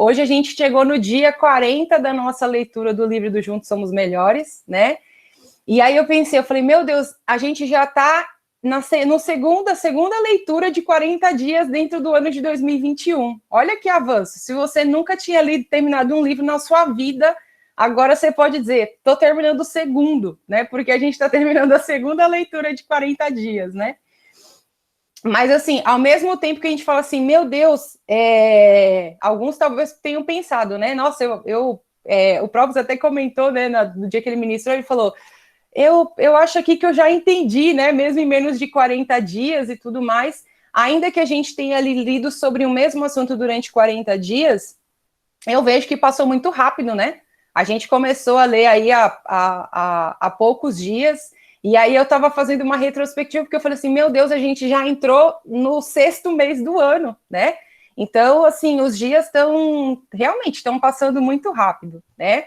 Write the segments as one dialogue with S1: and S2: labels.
S1: Hoje a gente chegou no dia 40 da nossa leitura do livro do Juntos Somos Melhores, né? E aí eu pensei, eu falei, meu Deus, a gente já está no segunda leitura de 40 dias dentro do ano de 2021. Olha que avanço. Se você nunca tinha terminado um livro na sua vida, agora você pode dizer, estou terminando o segundo, né? Porque a gente está terminando a segunda leitura de 40 dias, né? Mas, assim, ao mesmo tempo que a gente fala assim, meu Deus, alguns talvez tenham pensado, né? Nossa, o Probs até comentou, né, no dia que ele ministrou, ele falou, eu acho aqui que eu já entendi, né, mesmo em menos de 40 dias e tudo mais, ainda que a gente tenha lido sobre o mesmo assunto durante 40 dias, eu vejo que passou muito rápido, né? A gente começou a ler aí há poucos dias, e aí eu estava fazendo uma retrospectiva, porque eu falei assim, meu Deus, a gente já entrou no 6º mês do ano, né? Então, assim, os dias realmente estão passando muito rápido, né?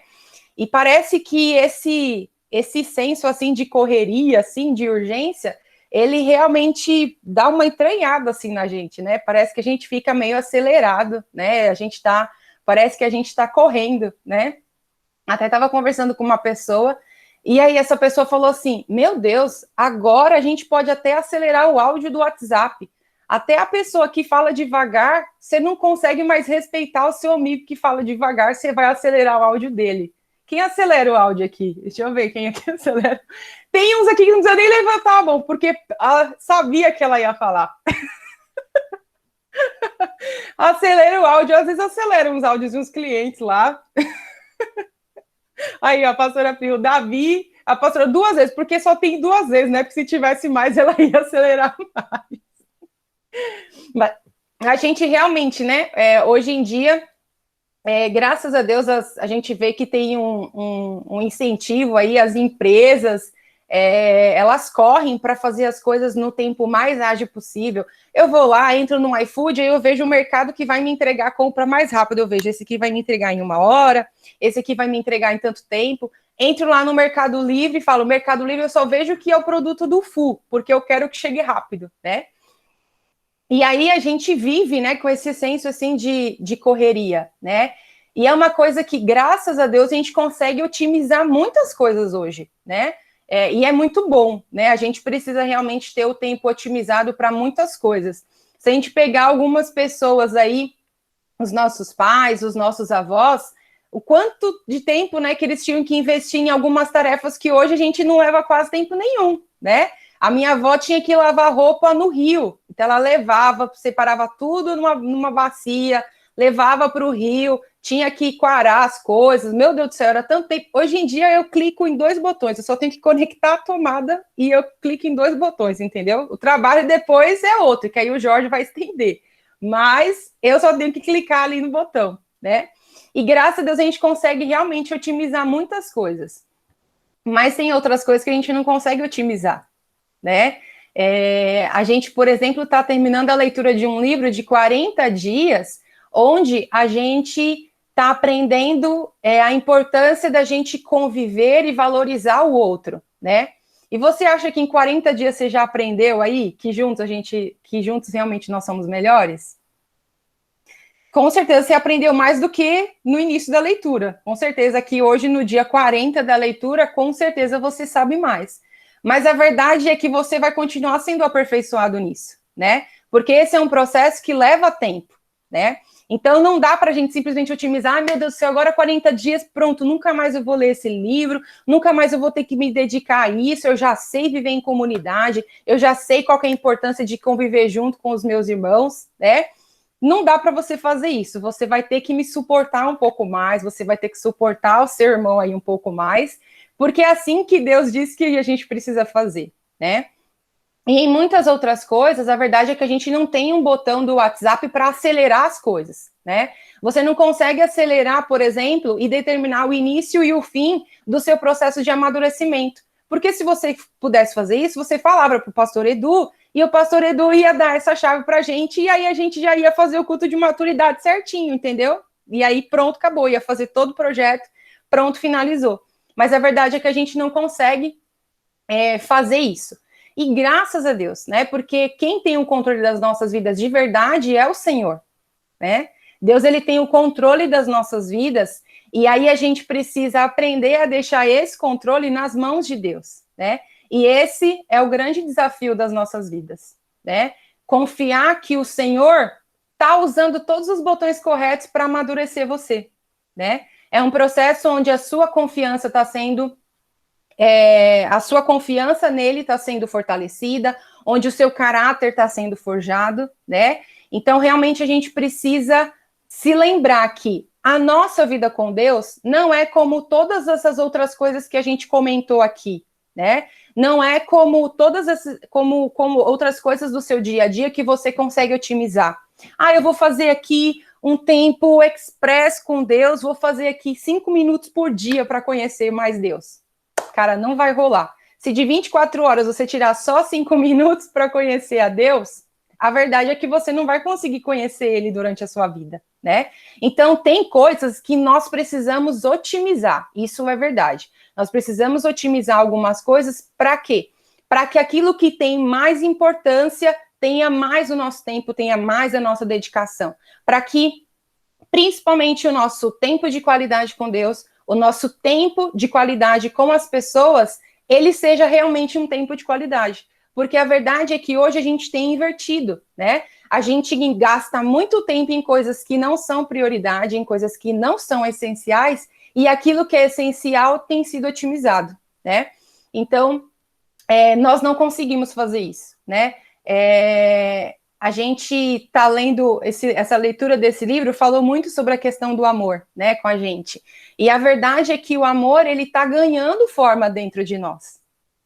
S1: E parece que esse senso, assim, de correria, assim, de urgência, ele realmente dá uma entranhada, assim, na gente, né? Parece que a gente fica meio acelerado, né? Parece que a gente está correndo, né? Até estava conversando com uma pessoa, e aí essa pessoa falou assim, meu Deus, agora a gente pode até acelerar o áudio do WhatsApp. Até a pessoa que fala devagar, você não consegue mais respeitar o seu amigo que fala devagar, você vai acelerar o áudio dele. Quem acelera o áudio aqui? Deixa eu ver quem aqui acelera. Tem uns aqui que não precisa nem levantar a mão, porque sabia que ela ia falar. Acelera o áudio, às vezes acelera uns áudios de uns clientes lá. Aí, ó, a pastora Pio, Davi, a pastora 2 vezes, porque só tem 2 vezes, né? Porque se tivesse mais, ela ia acelerar mais. Mas a gente realmente, né, hoje em dia, graças a Deus, a gente vê que tem um incentivo aí, as empresas, elas correm para fazer as coisas no tempo mais ágil possível. Eu vou lá, entro no iFood, aí eu vejo o mercado que vai me entregar a compra mais rápido. Eu vejo esse aqui vai me entregar em 1 hora, esse aqui vai me entregar em tanto tempo. Entro lá no Mercado Livre e falo, Mercado Livre eu só vejo que é o produto do full, porque eu quero que chegue rápido, né? E aí a gente vive, né, com esse senso, assim, de correria, né? E é uma coisa que, graças a Deus, a gente consegue otimizar muitas coisas hoje, né? E é muito bom, né? A gente precisa realmente ter o tempo otimizado para muitas coisas. Se a gente pegar algumas pessoas aí, os nossos pais, os nossos avós, o quanto de tempo, né, que eles tinham que investir em algumas tarefas que hoje a gente não leva quase tempo nenhum, né? A minha avó tinha que lavar roupa no rio, então ela levava, separava tudo numa bacia, levava para o rio, tinha que quarar as coisas, meu Deus do céu, era tanto tempo. Hoje em dia eu clico em 2 botões, eu só tenho que conectar a tomada e eu clico em 2 botões, entendeu? O trabalho depois é outro, que aí o Jorge vai estender, mas eu só tenho que clicar ali no botão, né? E graças a Deus a gente consegue realmente otimizar muitas coisas, mas tem outras coisas que a gente não consegue otimizar, né? A gente, por exemplo, está terminando a leitura de um livro de 40 dias, onde a gente está aprendendo a importância da gente conviver e valorizar o outro, né? E você acha que em 40 dias você já aprendeu aí que juntos realmente nós somos melhores? Com certeza você aprendeu mais do que no início da leitura. Com certeza que hoje, no dia 40 da leitura, com certeza você sabe mais. Mas a verdade é que você vai continuar sendo aperfeiçoado nisso, né? Porque esse é um processo que leva tempo, né? Então não dá para a gente simplesmente otimizar, meu Deus do céu, agora 40 dias, pronto, nunca mais eu vou ler esse livro, nunca mais eu vou ter que me dedicar a isso, eu já sei viver em comunidade, eu já sei qual que é a importância de conviver junto com os meus irmãos, né? Não dá para você fazer isso, você vai ter que me suportar um pouco mais, você vai ter que suportar o seu irmão aí um pouco mais, porque é assim que Deus diz que a gente precisa fazer, né? E em muitas outras coisas, a verdade é que a gente não tem um botão do WhatsApp para acelerar as coisas, né? Você não consegue acelerar, por exemplo, e determinar o início e o fim do seu processo de amadurecimento. Porque se você pudesse fazer isso, você falava para o pastor Edu, e o pastor Edu ia dar essa chave para a gente, e aí a gente já ia fazer o culto de maturidade certinho, entendeu? E aí pronto, acabou, ia fazer todo o projeto, pronto, finalizou. Mas a verdade é que a gente não consegue fazer isso. E graças a Deus, né? Porque quem tem o controle das nossas vidas de verdade é o Senhor, né? Deus, ele tem o controle das nossas vidas, e aí a gente precisa aprender a deixar esse controle nas mãos de Deus, né? E esse é o grande desafio das nossas vidas, né? Confiar que o Senhor está usando todos os botões corretos para amadurecer você, né? É um processo onde a sua confiança está sendo... a sua confiança nele está sendo fortalecida, onde o seu caráter está sendo forjado, né? Então, realmente, a gente precisa se lembrar que a nossa vida com Deus não é como todas essas outras coisas que a gente comentou aqui, né? Não é como todas essas, como outras coisas do seu dia a dia que você consegue otimizar. Ah, eu vou fazer aqui um tempo express com Deus, vou fazer aqui 5 minutos por dia para conhecer mais Deus. Cara, não vai rolar. Se de 24 horas você tirar só 5 minutos para conhecer a Deus, a verdade é que você não vai conseguir conhecer ele durante a sua vida, né? Então, tem coisas que nós precisamos otimizar, isso é verdade. Nós precisamos otimizar algumas coisas para quê? Para que aquilo que tem mais importância tenha mais o nosso tempo, tenha mais a nossa dedicação. Para que, principalmente, o nosso tempo de qualidade com Deus, o nosso tempo de qualidade com as pessoas, ele seja realmente um tempo de qualidade. Porque a verdade é que hoje a gente tem invertido, né? A gente gasta muito tempo em coisas que não são prioridade, em coisas que não são essenciais, e aquilo que é essencial tem sido otimizado, né? Então, nós não conseguimos fazer isso, né? A gente está lendo, essa leitura desse livro falou muito sobre a questão do amor, né, com a gente. E a verdade é que o amor, ele está ganhando forma dentro de nós,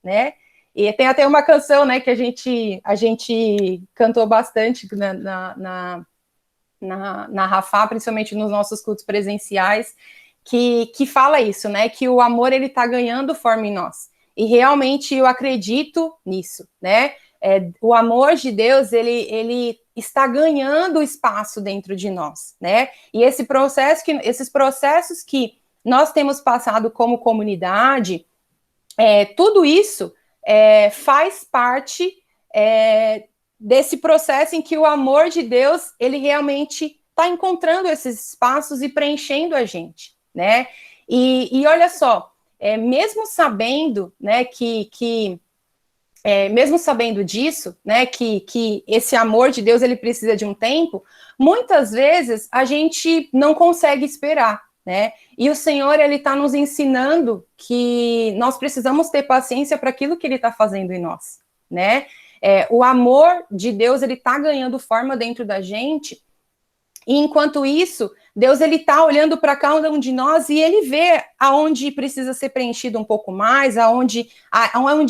S1: né? E tem até uma canção, né, que a gente cantou bastante na Rafá, principalmente nos nossos cultos presenciais, que fala isso, né, que o amor, ele está ganhando forma em nós. E realmente eu acredito nisso, né? O amor de Deus, ele está ganhando espaço dentro de nós, né? E esses processos que nós temos passado como comunidade, tudo isso faz parte desse processo em que o amor de Deus, ele realmente está encontrando esses espaços e preenchendo a gente, né? E olha só, mesmo sabendo, né, mesmo sabendo disso, né, que esse amor de Deus, ele precisa de um tempo, muitas vezes a gente não consegue esperar, né, e o Senhor, ele está nos ensinando que nós precisamos ter paciência para aquilo que ele está fazendo em nós, né, o amor de Deus, ele está ganhando forma dentro da gente, e enquanto isso, Deus, ele está olhando para cada um de nós e ele vê aonde precisa ser preenchido um pouco mais, aonde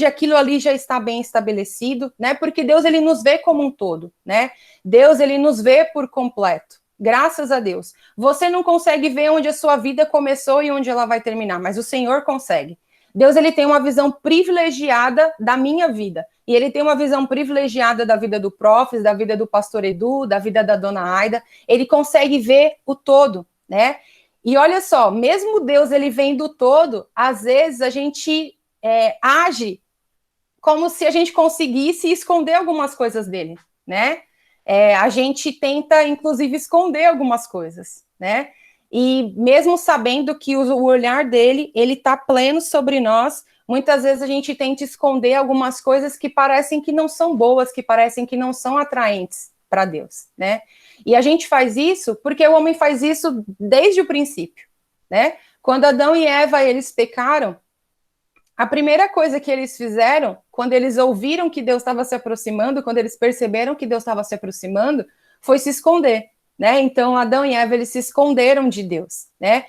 S1: aquilo ali já está bem estabelecido, né? Porque Deus, ele nos vê como um todo, né? Deus, ele nos vê por completo. Graças a Deus. Você não consegue ver onde a sua vida começou e onde ela vai terminar, mas o Senhor consegue. Deus, ele tem uma visão privilegiada da minha vida. E ele tem uma visão privilegiada da vida do Profis, da vida do pastor Edu, da vida da dona Aida. Ele consegue ver o todo, né? E olha só, mesmo Deus, ele vendo o todo, às vezes a gente age como se a gente conseguisse esconder algumas coisas dele, né? A gente tenta, inclusive, esconder algumas coisas, né? E mesmo sabendo que o olhar dele, ele está pleno sobre nós, muitas vezes a gente tenta esconder algumas coisas que parecem que não são boas, que parecem que não são atraentes para Deus, né? E a gente faz isso porque o homem faz isso desde o princípio, né? Quando Adão e Eva, eles pecaram, a primeira coisa que eles fizeram, quando eles ouviram que Deus estava se aproximando, quando eles perceberam que Deus estava se aproximando, foi se esconder, né? Então, Adão e Eva, eles se esconderam de Deus, né?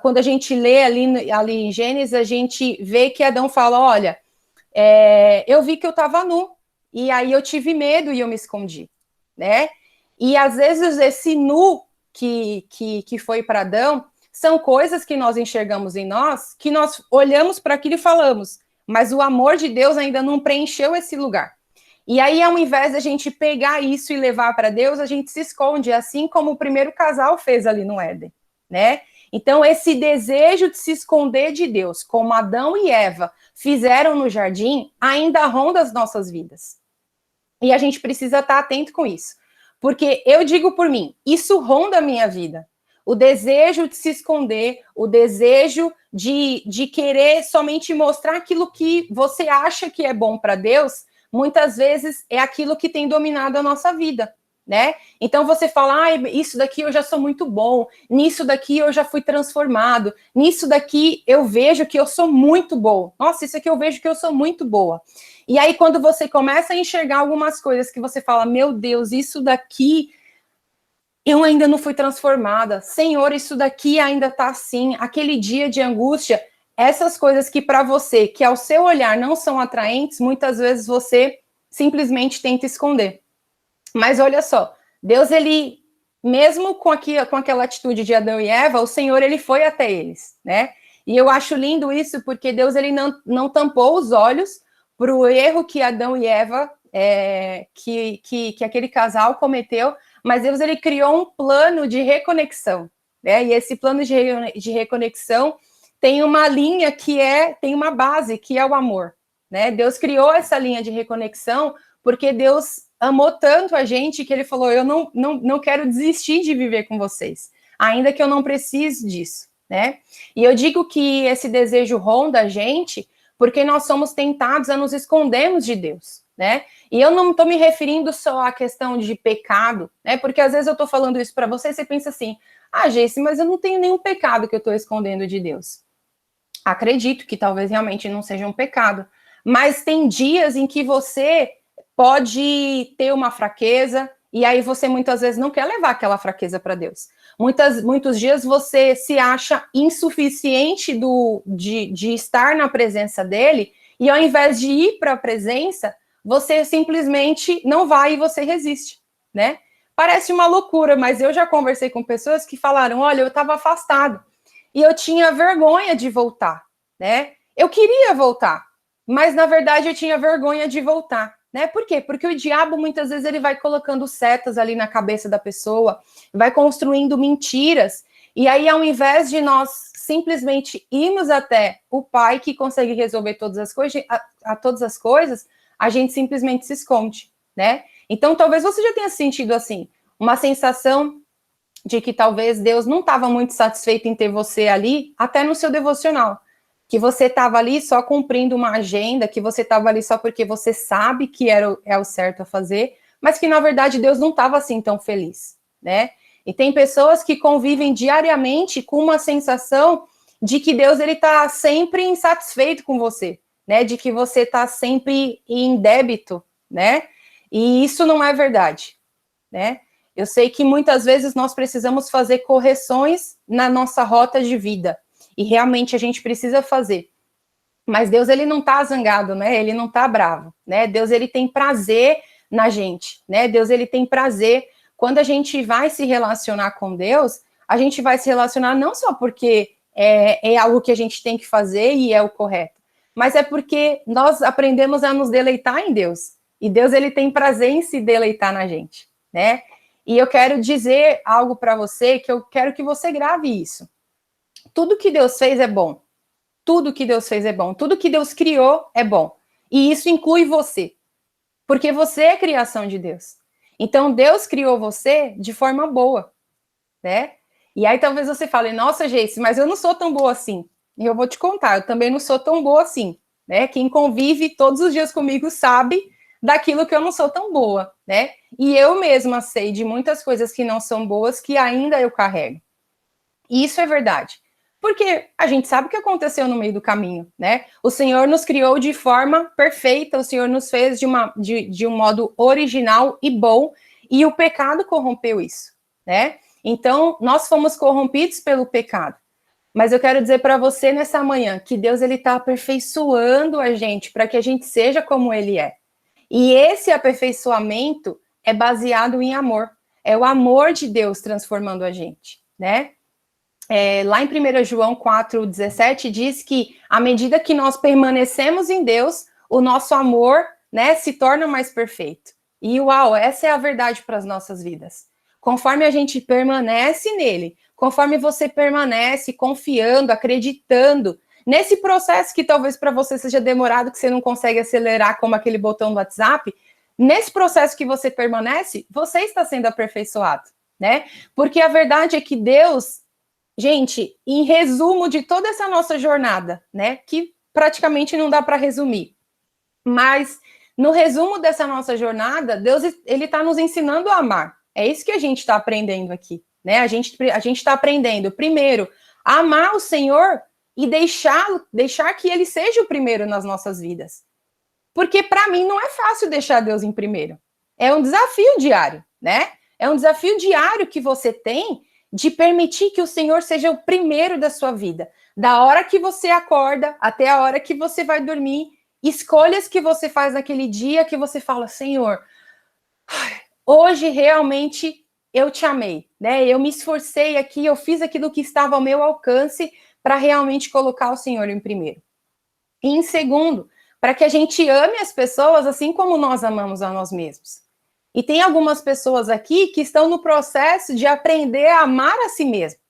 S1: Quando a gente lê ali em Gênesis, a gente vê que Adão fala, olha, eu vi que eu estava nu, e aí eu tive medo e eu me escondi, né? E às vezes esse nu que foi para Adão, são coisas que nós enxergamos em nós, que nós olhamos para aquilo e falamos, mas o amor de Deus ainda não preencheu esse lugar. E aí, ao invés de a gente pegar isso e levar para Deus, a gente se esconde, assim como o primeiro casal fez ali no Éden, né? Então, esse desejo de se esconder de Deus, como Adão e Eva fizeram no jardim, ainda ronda as nossas vidas. E a gente precisa estar atento com isso. Porque eu digo por mim, isso ronda a minha vida. O desejo de se esconder, o desejo de querer somente mostrar aquilo que você acha que é bom para Deus, muitas vezes é aquilo que tem dominado a nossa vida, né? Então você fala, ah, isso daqui eu já sou muito bom, nisso daqui eu já fui transformado, nisso daqui eu vejo que eu sou muito bom. Nossa, isso aqui eu vejo que eu sou muito boa. E aí quando você começa a enxergar algumas coisas que você fala, meu Deus, isso daqui eu ainda não fui transformada. Senhor, isso daqui ainda está assim. Aquele dia de angústia, essas coisas que para você, que ao seu olhar não são atraentes, muitas vezes você simplesmente tenta esconder. Mas olha só, Deus, ele, mesmo com aquela atitude de Adão e Eva, o Senhor, ele foi até eles, né? E eu acho lindo isso, porque Deus, ele não tampou os olhos para o erro que Adão e Eva, que aquele casal cometeu, mas Deus, ele criou um plano de reconexão, né? E esse plano de reconexão tem uma linha tem uma base, que é o amor, né? Deus criou essa linha de reconexão porque Deus amou tanto a gente que ele falou, eu não quero desistir de viver com vocês, ainda que eu não precise disso, né? E eu digo que esse desejo ronda a gente porque nós somos tentados a nos escondermos de Deus, né? E eu não estou me referindo só à questão de pecado, né? Porque às vezes eu estou falando isso para você e você pensa assim, ah, Geice, mas eu não tenho nenhum pecado que eu estou escondendo de Deus. Acredito que talvez realmente não seja um pecado, mas tem dias em que você pode ter uma fraqueza, e aí você muitas vezes não quer levar aquela fraqueza para Deus. Muitos dias você se acha insuficiente de estar na presença dele, e ao invés de ir para a presença, você simplesmente não vai e você resiste, né? Parece uma loucura, mas eu já conversei com pessoas que falaram, olha, eu estava afastado, e eu tinha vergonha de voltar, né? Eu queria voltar, mas na verdade eu tinha vergonha de voltar. Né? Por quê? Porque o diabo, muitas vezes, ele vai colocando setas ali na cabeça da pessoa, vai construindo mentiras, e aí, ao invés de nós simplesmente irmos até o Pai que consegue resolver todas as coisas, todas as coisas, a gente simplesmente se esconde, né? Então, talvez você já tenha sentido, assim, uma sensação de que talvez Deus não estava muito satisfeito em ter você ali, até no seu devocional, que você estava ali só cumprindo uma agenda, que você estava ali só porque você sabe que é o certo a fazer, mas que, na verdade, Deus não estava assim tão feliz, né? E tem pessoas que convivem diariamente com uma sensação de que Deus, ele está sempre insatisfeito com você, né? De que você está sempre em débito, né? E isso não é verdade, né? Eu sei que muitas vezes nós precisamos fazer correções na nossa rota de vida, e realmente a gente precisa fazer. Mas Deus, ele não tá zangado, né? Ele não tá bravo, né? Deus, ele tem prazer na gente, né? Deus, ele tem prazer. Quando a gente vai se relacionar com Deus, a gente vai se relacionar não só porque é algo que a gente tem que fazer e é o correto, mas é porque nós aprendemos a nos deleitar em Deus. E Deus, ele tem prazer em se deleitar na gente, né? E eu quero dizer algo para você, que eu quero que você grave isso. Tudo que Deus fez é bom. Tudo que Deus fez é bom. Tudo que Deus criou é bom. E isso inclui você. Porque você é criação de Deus. Então, Deus criou você de forma boa, né? E aí talvez você fale, nossa, Geice, mas eu não sou tão boa assim. E eu vou te contar, eu também não sou tão boa assim, né? Quem convive todos os dias comigo sabe daquilo que eu não sou tão boa, né? E eu mesma sei de muitas coisas que não são boas que ainda eu carrego. E isso é verdade. Porque a gente sabe o que aconteceu no meio do caminho, né? O Senhor nos criou de forma perfeita, o Senhor nos fez de um modo original e bom, e o pecado corrompeu isso, né? Então, nós fomos corrompidos pelo pecado. Mas eu quero dizer para você nessa manhã que Deus, ele está aperfeiçoando a gente para que a gente seja como ele é. E esse aperfeiçoamento é baseado em amor. É o amor de Deus transformando a gente, né? Lá em 1 João 4,17 diz que à medida que nós permanecemos em Deus, o nosso amor, né, se torna mais perfeito. E uau, essa é a verdade para as nossas vidas. Conforme a gente permanece nele, conforme você permanece confiando, acreditando, nesse processo que talvez para você seja demorado, que você não consegue acelerar como aquele botão do WhatsApp, nesse processo que você permanece, você está sendo aperfeiçoado, né? Porque a verdade é que Deus, gente, em resumo de toda essa nossa jornada, né, que praticamente não dá para resumir, mas no resumo dessa nossa jornada, Deus, ele está nos ensinando a amar. É isso que a gente está aprendendo aqui, né? A gente está aprendendo, primeiro, a amar o Senhor e deixar que ele seja o primeiro nas nossas vidas. Porque para mim não é fácil deixar Deus em primeiro. É um desafio diário, né? É um desafio diário que você tem de permitir que o Senhor seja o primeiro da sua vida. Da hora que você acorda até a hora que você vai dormir, escolhas que você faz naquele dia que você fala, Senhor, hoje realmente eu te amei, né? Eu me esforcei aqui, eu fiz aquilo que estava ao meu alcance para realmente colocar o Senhor em primeiro. E em segundo, para que a gente ame as pessoas assim como nós amamos a nós mesmos. E tem algumas pessoas aqui que estão no processo de aprender a amar a si mesmo.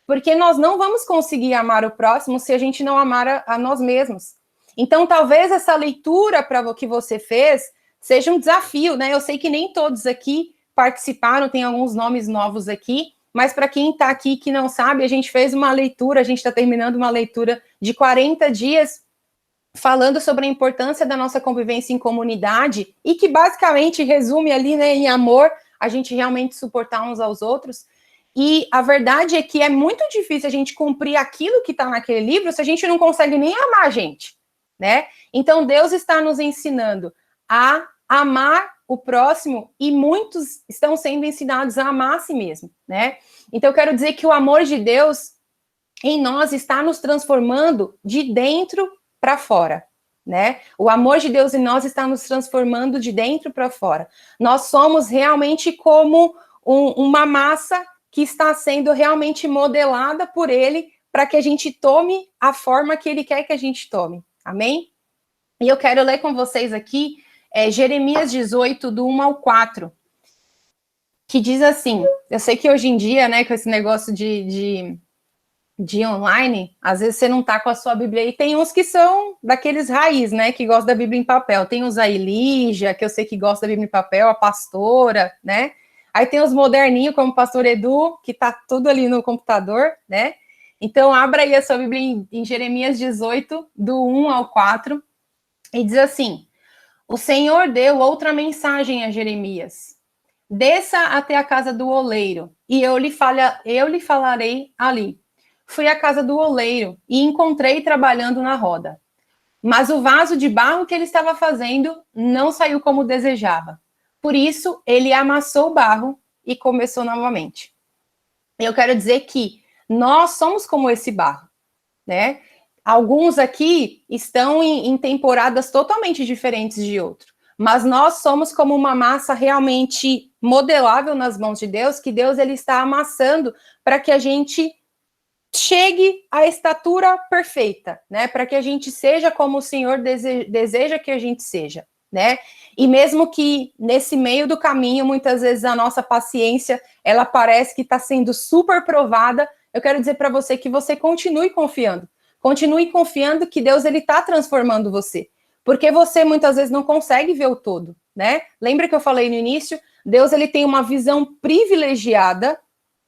S1: Porque nós não vamos conseguir amar o próximo se a gente não amar a nós mesmos. Então, talvez essa leitura para o que você fez seja um desafio, né? Eu sei que nem todos aqui participaram, tem alguns nomes novos aqui, mas para quem está aqui que não sabe, a gente fez uma leitura, a gente está terminando uma leitura de 40 dias falando sobre a importância da nossa convivência em comunidade e que basicamente resume ali, né, em amor, a gente realmente suportar uns aos outros. E a verdade é que é muito difícil a gente cumprir aquilo que está naquele livro se a gente não consegue nem amar a gente, né? Então Deus está nos ensinando a amar o próximo e muitos estão sendo ensinados a amar a si mesmo, né? Então eu quero dizer que o amor de Deus em nós está nos transformando de dentro para fora, né? O amor de Deus em nós está nos transformando de dentro para fora. Nós somos realmente como uma massa que está sendo realmente modelada por Ele para que a gente tome a forma que Ele quer que a gente tome. Amém? E eu quero ler com vocês aqui Jeremias 18, do 1 ao 4, que diz assim, eu sei que hoje em dia, né, com esse negócio de online, às vezes você não tá com a sua Bíblia aí, tem uns que são daqueles raiz, né, que gostam da Bíblia em papel, tem os a Elígia, que eu sei que gosta da Bíblia em papel, a pastora, né, aí tem os moderninhos, como o pastor Edu, que tá tudo ali no computador, né, então abra aí a sua Bíblia em Jeremias 18, do 1 ao 4, e diz assim, o Senhor deu outra mensagem a Jeremias, desça até a casa do oleiro, e eu lhe falarei ali. Fui à casa do oleiro e encontrei trabalhando na roda. Mas o vaso de barro que ele estava fazendo não saiu como desejava. Por isso, ele amassou o barro e começou novamente. Eu quero dizer que nós somos como esse barro, né? Alguns aqui estão em temporadas totalmente diferentes de outro. Mas nós somos como uma massa realmente modelável nas mãos de Deus, que Deus ele está amassando para que a gente chegue à estatura perfeita, né? Para que a gente seja como o Senhor deseja que a gente seja, né? E mesmo que nesse meio do caminho, muitas vezes a nossa paciência, ela parece que está sendo super provada, eu quero dizer para você que você continue confiando. Continue confiando que Deus ele está transformando você. Porque você muitas vezes não consegue ver o todo, né? Lembra que eu falei no início? Deus ele tem uma visão privilegiada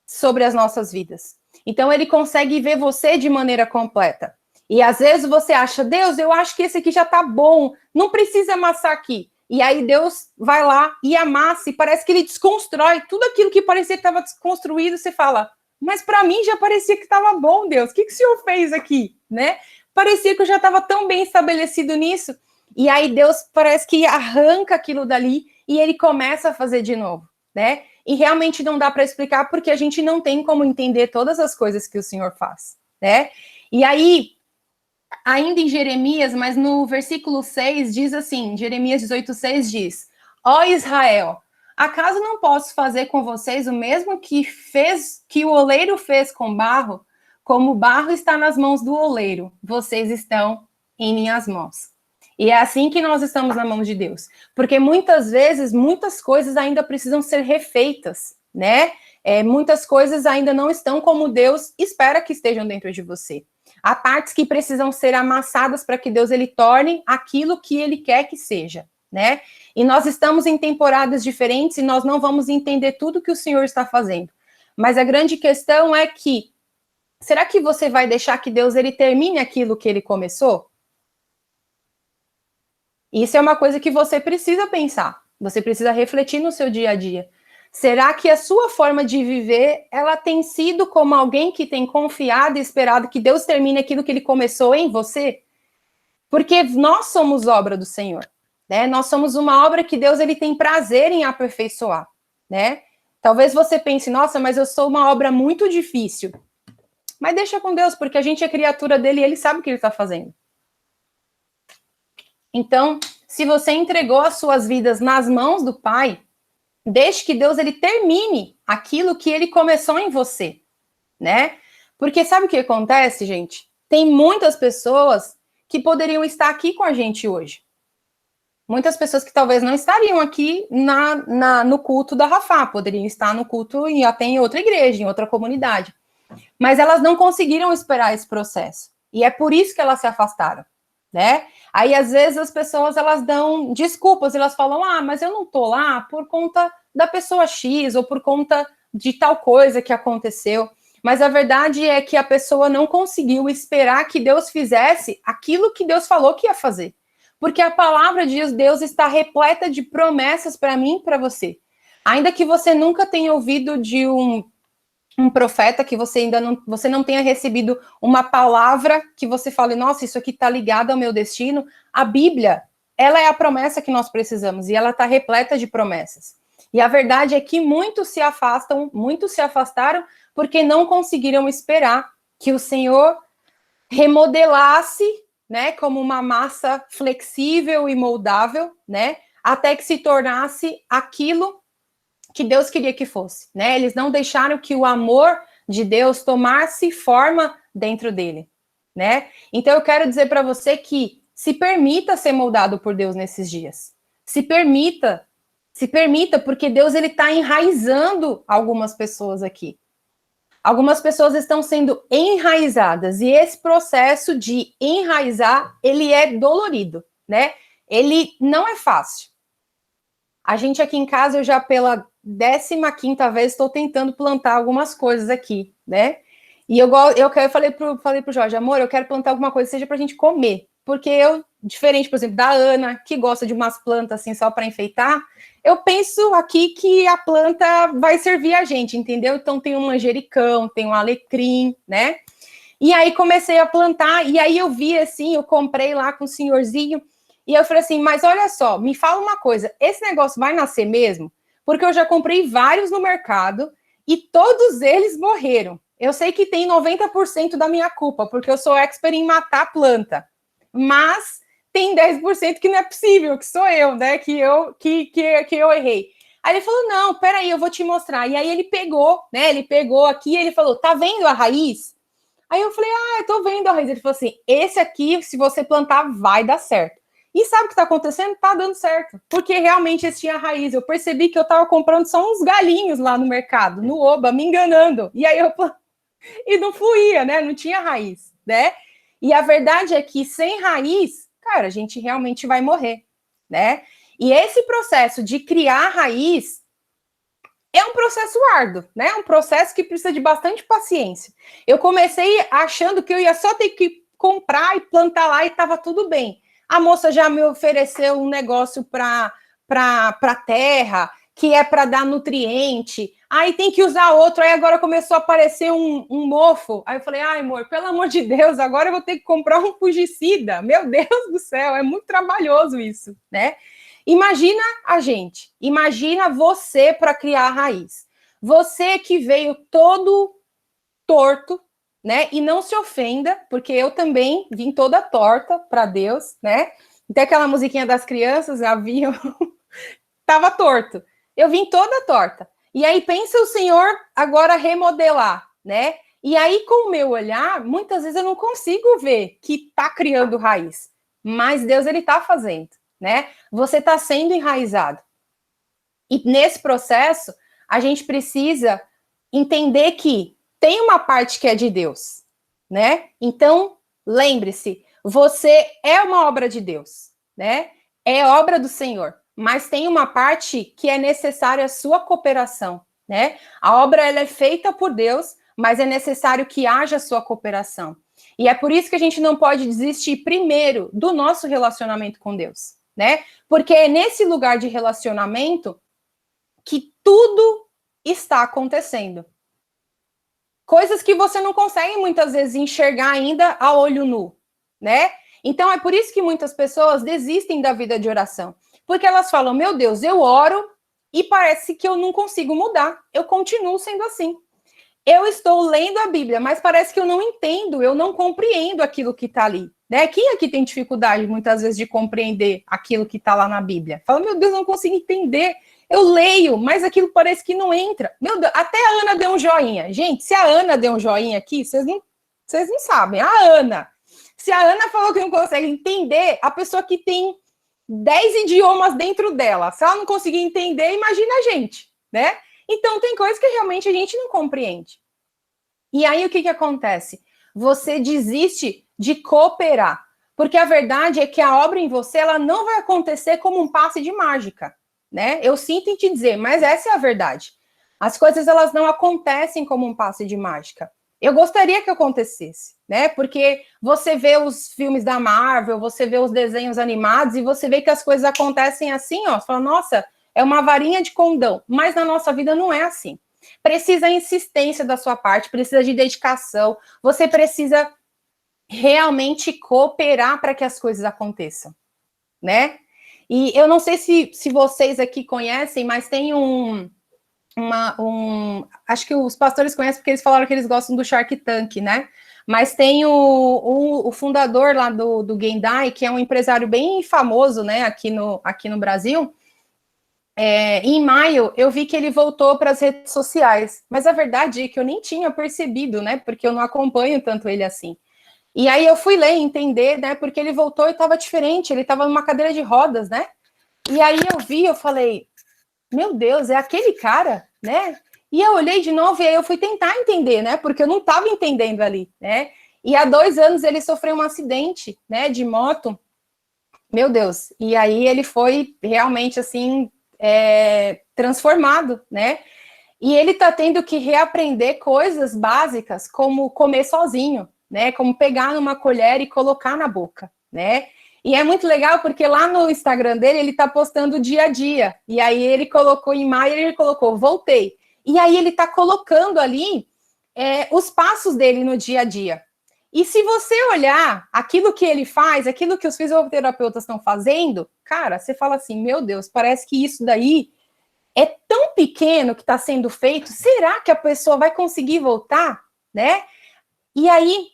S1: sobre as nossas vidas. Então, ele consegue ver você de maneira completa. E, às vezes, você acha, Deus, eu acho que esse aqui já tá bom, não precisa amassar aqui. E aí, Deus vai lá e amassa, e parece que ele desconstrói tudo aquilo que parecia que estava desconstruído. Você fala, mas para mim já parecia que estava bom, Deus. O que o Senhor fez aqui? Né? Parecia que eu já estava tão bem estabelecido nisso. E aí, Deus parece que arranca aquilo dali e ele começa a fazer de novo, né? E realmente não dá para explicar porque a gente não tem como entender todas as coisas que o Senhor faz, né? E aí, ainda em Jeremias, mas no versículo 6 diz assim, Jeremias 18:6 diz, ó Israel, acaso não posso fazer com vocês o mesmo que o oleiro fez com barro? Como o barro está nas mãos do oleiro, vocês estão em minhas mãos. E é assim que nós estamos na mão de Deus. Porque muitas vezes, muitas coisas ainda precisam ser refeitas, né? Muitas coisas ainda não estão como Deus espera que estejam dentro de você. Há partes que precisam ser amassadas para que Deus ele torne aquilo que ele quer que seja, né? E nós estamos em temporadas diferentes e nós não vamos entender tudo que o Senhor está fazendo. Mas a grande questão é que, será que você vai deixar que Deus ele termine aquilo que ele começou? Isso é uma coisa que você precisa pensar. Você precisa refletir no seu dia a dia. Será que a sua forma de viver, ela tem sido como alguém que tem confiado e esperado que Deus termine aquilo que ele começou em você? Porque nós somos obra do Senhor, né? Nós somos uma obra que Deus ele tem prazer em aperfeiçoar, né? Talvez você pense, nossa, mas eu sou uma obra muito difícil. Mas deixa com Deus, porque a gente é criatura dele e ele sabe o que ele está fazendo. Então, se você entregou as suas vidas nas mãos do Pai, deixe que Deus ele termine aquilo que ele começou em você, né? Porque sabe o que acontece, gente? Tem muitas pessoas que poderiam estar aqui com a gente hoje. Muitas pessoas que talvez não estariam aqui no culto da Rafá, poderiam estar no culto e até em outra igreja, em outra comunidade. Mas elas não conseguiram esperar esse processo. E é por isso que elas se afastaram, né? Aí, às vezes, as pessoas, elas dão desculpas, elas falam, mas eu não tô lá por conta da pessoa X, ou por conta de tal coisa que aconteceu. Mas a verdade é que a pessoa não conseguiu esperar que Deus fizesse aquilo que Deus falou que ia fazer. Porque a palavra de Deus está repleta de promessas para mim e para você. Ainda que você nunca tenha ouvido de um profeta, que você não tenha recebido uma palavra que você fale, nossa, isso aqui está ligado ao meu destino. A Bíblia, ela é a promessa que nós precisamos e ela está repleta de promessas. E a verdade é que muitos se afastaram porque não conseguiram esperar que o Senhor remodelasse, né, como uma massa flexível e moldável, né, até que se tornasse aquilo que Deus queria que fosse, né? Eles não deixaram que o amor de Deus tomasse forma dentro dele, né? Então eu quero dizer para você que se permita ser moldado por Deus nesses dias. Se permita, porque Deus ele está enraizando algumas pessoas aqui. Algumas pessoas estão sendo enraizadas e esse processo de enraizar, ele é dolorido, né? Ele não é fácil. A gente aqui em casa, eu já pela 15ª vez estou tentando plantar algumas coisas aqui, né? E eu falei pro Jorge, amor, eu quero plantar alguma coisa que seja pra gente comer. Porque eu, diferente, por exemplo, da Ana, que gosta de umas plantas assim só para enfeitar, eu penso aqui que a planta vai servir a gente, entendeu? Então tem um manjericão, tem um alecrim, né? E aí comecei a plantar, e aí eu vi assim, eu comprei lá com o senhorzinho, e eu falei assim, mas olha só, me fala uma coisa, esse negócio vai nascer mesmo? Porque eu já comprei vários no mercado e todos eles morreram. Eu sei que tem 90% da minha culpa, porque eu sou expert em matar planta. Mas tem 10% que não é possível, que sou eu, né? Que eu errei. Aí ele falou, não, peraí, eu vou te mostrar. E aí ele pegou, né? Ele pegou aqui e ele falou, tá vendo a raiz? Aí eu falei, eu tô vendo a raiz. Ele falou assim, esse aqui, se você plantar, vai dar certo. E sabe o que tá acontecendo? Tá dando certo. Porque realmente esse tinha raiz. Eu percebi que eu tava comprando só uns galinhos lá no mercado, no Oba, me enganando. E aí e não fluía, né? Não tinha raiz, né? E a verdade é que sem raiz, cara, a gente realmente vai morrer, né? E esse processo de criar raiz é um processo árduo, né? Um processo que precisa de bastante paciência. Eu comecei achando que eu ia só ter que comprar e plantar lá e estava tudo bem. A moça já me ofereceu um negócio para terra, que é para dar nutriente. Aí tem que usar outro. Aí agora começou a aparecer um mofo. Aí eu falei, amor, pelo amor de Deus, agora eu vou ter que comprar um fungicida. Meu Deus do céu, é muito trabalhoso isso, né? Imagina a gente, imagina você para criar a raiz. Você que veio todo torto, né? E não se ofenda, porque eu também vim toda torta para Deus, né? Até aquela musiquinha das crianças, havia tava torto. Eu vim toda torta. E aí pensa o Senhor agora remodelar, né? E aí com o meu olhar, muitas vezes eu não consigo ver que tá criando raiz, mas Deus ele tá fazendo, né? Você tá sendo enraizado. E nesse processo, a gente precisa entender que tem uma parte que é de Deus, né? Então, lembre-se, você é uma obra de Deus, né? é obra do Senhor, mas tem uma parte que é necessária a sua cooperação, né? A obra ela é feita por Deus, mas é necessário que haja a sua cooperação. E é por isso que a gente não pode desistir primeiro do nosso relacionamento com Deus, né? Porque é nesse lugar de relacionamento que tudo está acontecendo. Coisas que você não consegue muitas vezes enxergar ainda a olho nu, né? Então é por isso que muitas pessoas desistem da vida de oração. Porque elas falam, meu Deus, eu oro e parece que eu não consigo mudar. Eu continuo sendo assim. Eu estou lendo a Bíblia, mas parece que eu não entendo, eu não compreendo aquilo que está ali. Né? Quem aqui tem dificuldade, muitas vezes, de compreender aquilo que está lá na Bíblia? Fala, meu Deus, eu não consigo entender. Eu leio, mas aquilo parece que não entra. Meu Deus, até a Ana deu um joinha. Gente, se a Ana deu um joinha aqui, vocês não sabem. A Ana. Se a Ana falou que não consegue entender, a pessoa que tem 10 idiomas dentro dela, se ela não conseguir entender, imagina a gente, né? Então, tem coisas que realmente a gente não compreende. E aí, o que acontece? Você desiste de cooperar. Porque a verdade é que a obra em você, ela não vai acontecer como um passe de mágica, né? Eu sinto em te dizer, mas essa é a verdade. As coisas, elas não acontecem como um passe de mágica. Eu gostaria que acontecesse, né? Porque você vê os filmes da Marvel, você vê os desenhos animados e você vê que as coisas acontecem assim, ó. Você fala, nossa, é uma varinha de condão. Mas na nossa vida não é assim. Precisa insistência da sua parte, precisa de dedicação. Você precisa realmente cooperar para que as coisas aconteçam, né? E eu não sei se vocês aqui conhecem, mas tem acho que os pastores conhecem porque eles falaram que eles gostam do Shark Tank, né? Mas tem o fundador lá do Gendai, que é um empresário bem famoso, né, aqui no Brasil. Em maio, eu vi que ele voltou para as redes sociais, mas a verdade é que eu nem tinha percebido, né, porque eu não acompanho tanto ele assim. E aí eu fui ler, entender, né, porque ele voltou e estava diferente, ele estava numa cadeira de rodas, né? E aí eu falei, meu Deus, é aquele cara, né? E eu olhei de novo e aí eu fui tentar entender, né? Porque eu não estava entendendo ali, né? E há 2 anos ele sofreu um acidente, né, de moto. Meu Deus. E aí ele foi realmente, assim, transformado, né? E ele tá tendo que reaprender coisas básicas, como comer sozinho, né? Como pegar numa colher e colocar na boca, né? E é muito legal porque lá no Instagram dele, ele tá postando o dia a dia. E aí ele colocou em maio, ele colocou, voltei. E aí ele tá colocando ali os passos dele no dia a dia. E se você olhar aquilo que ele faz, aquilo que os fisioterapeutas estão fazendo, cara, você fala assim, meu Deus, parece que isso daí é tão pequeno que está sendo feito, será que a pessoa vai conseguir voltar, né? E aí,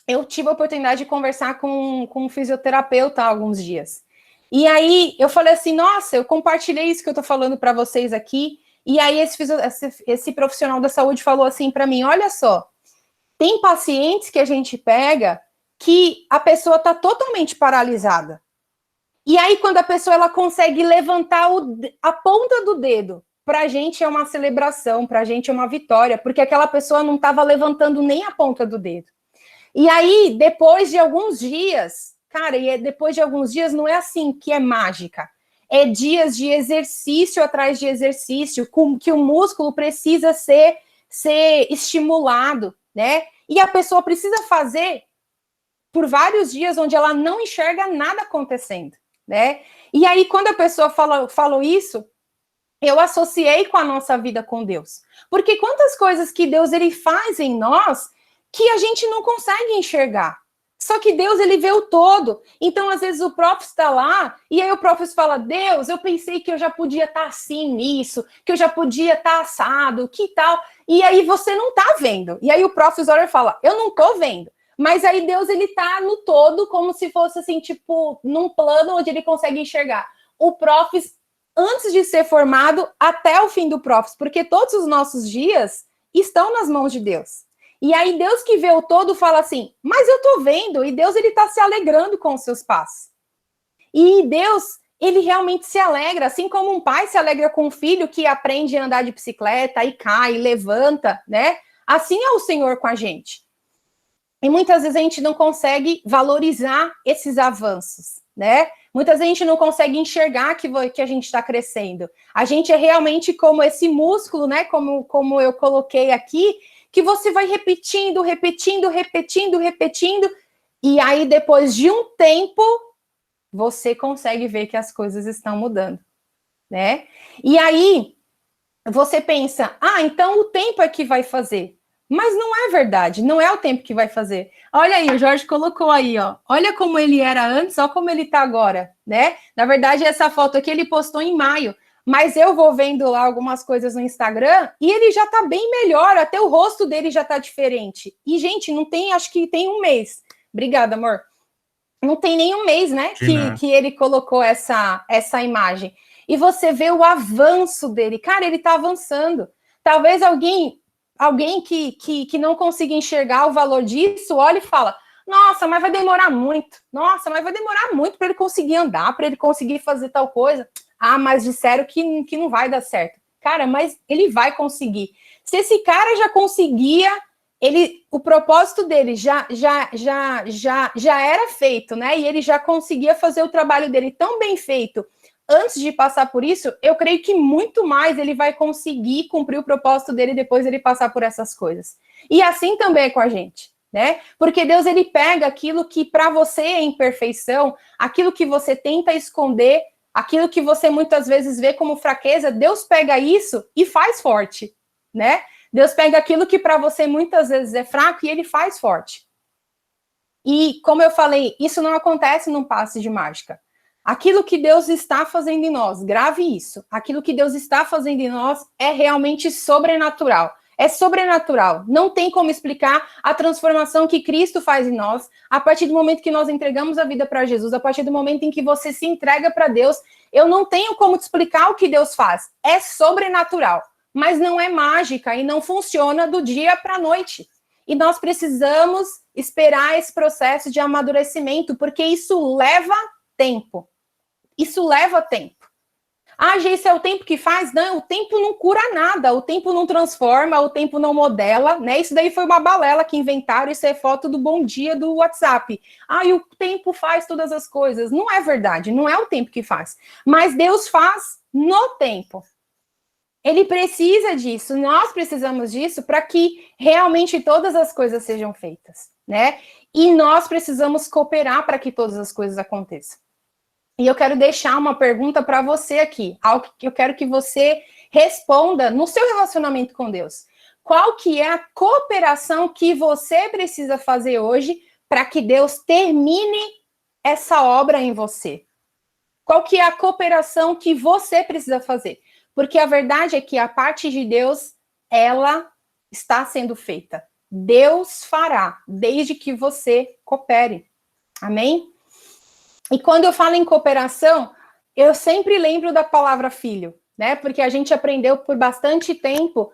S1: eu tive a oportunidade de conversar com um fisioterapeuta há alguns dias. E aí, eu falei assim, nossa, eu compartilhei isso que eu tô falando para vocês aqui, e aí esse profissional da saúde falou assim para mim, olha só, tem pacientes que a gente pega que a pessoa está totalmente paralisada. E aí, quando a pessoa ela consegue levantar a ponta do dedo, para a gente é uma celebração, para a gente é uma vitória, porque aquela pessoa não estava levantando nem a ponta do dedo. E aí, depois de alguns dias, cara, depois de alguns dias não é assim que é mágica. É dias de exercício atrás de exercício, que o músculo precisa ser estimulado, né? E a pessoa precisa fazer por vários dias onde ela não enxerga nada acontecendo, né? E aí, quando a pessoa falou isso, eu associei com a nossa vida com Deus. Porque quantas coisas que Deus ele faz em nós que a gente não consegue enxergar. Só que Deus, ele vê o todo. Então, às vezes, o próprio está lá, e aí o próprio fala, Deus, eu pensei que eu já podia estar assim nisso, que eu já podia estar assado, que tal? E aí você não está vendo. E aí o próprio olha e fala, eu não estou vendo. Mas aí Deus, ele está no todo, como se fosse assim, tipo, num plano onde ele consegue enxergar. O Profis, antes de ser formado, até o fim do Profis, porque todos os nossos dias estão nas mãos de Deus. E aí Deus que vê o todo fala assim, mas eu tô vendo, e Deus ele tá se alegrando com os seus passos. E Deus, ele realmente se alegra, assim como um pai se alegra com um filho que aprende a andar de bicicleta, e cai, levanta, né? Assim é o Senhor com a gente. E muitas vezes a gente não consegue valorizar esses avanços, né? Muitas vezes a gente não consegue enxergar que a gente está crescendo. A gente é realmente como esse músculo, né? Como eu coloquei aqui, que você vai repetindo, e aí depois de um tempo, você consegue ver que as coisas estão mudando, né? E aí você pensa, então o tempo é que vai fazer. Mas não é verdade, não é o tempo que vai fazer. Olha aí, o Jorge colocou aí, ó. Olha como ele era antes, olha como ele tá agora, né? Na verdade, essa foto aqui ele postou em maio, mas eu vou vendo lá algumas coisas no Instagram e ele já tá bem melhor, até o rosto dele já tá diferente. E, gente, não tem, acho que tem um mês. Obrigada, amor. Não tem nem um mês, né, que ele colocou essa imagem. E você vê o avanço dele. Cara, ele tá avançando. Talvez alguém que não consiga enxergar o valor disso, olha e fala, nossa, mas vai demorar muito. Nossa, mas vai demorar muito para ele conseguir andar, para ele conseguir fazer tal coisa. Mas disseram que não vai dar certo. Cara, mas ele vai conseguir. Se esse cara já conseguia, o propósito dele já era feito, né? E ele já conseguia fazer o trabalho dele tão bem feito antes de passar por isso, eu creio que muito mais ele vai conseguir cumprir o propósito dele depois ele passar por essas coisas. E assim também é com a gente, né? Porque Deus, ele pega aquilo que para você é imperfeição, aquilo que você tenta esconder, aquilo que você muitas vezes vê como fraqueza, Deus pega isso e faz forte, né? Deus pega aquilo que para você muitas vezes é fraco e ele faz forte. E, como eu falei, isso não acontece num passe de mágica. Aquilo que Deus está fazendo em nós, grave isso, aquilo que Deus está fazendo em nós é realmente sobrenatural. É sobrenatural. Não tem como explicar a transformação que Cristo faz em nós a partir do momento que nós entregamos a vida para Jesus, a partir do momento em que você se entrega para Deus. Eu não tenho como te explicar o que Deus faz. É sobrenatural, mas não é mágica e não funciona do dia para a noite. E nós precisamos esperar esse processo de amadurecimento, porque isso leva tempo. Isso leva tempo. Esse é o tempo que faz? Não, o tempo não cura nada, o tempo não transforma, o tempo não modela, né? Isso daí foi uma balela que inventaram, isso é foto do Bom Dia do WhatsApp. E o tempo faz todas as coisas. Não é verdade, não é o tempo que faz. Mas Deus faz no tempo. Ele precisa disso, nós precisamos disso para que realmente todas as coisas sejam feitas, né? E nós precisamos cooperar para que todas as coisas aconteçam. E eu quero deixar uma pergunta para você aqui, algo que eu quero que você responda no seu relacionamento com Deus. Qual que é a cooperação que você precisa fazer hoje para que Deus termine essa obra em você? Qual que é a cooperação que você precisa fazer? Porque a verdade é que a parte de Deus, ela está sendo feita. Deus fará, desde que você coopere. Amém? E quando eu falo em cooperação, eu sempre lembro da palavra filho, né? Porque a gente aprendeu por bastante tempo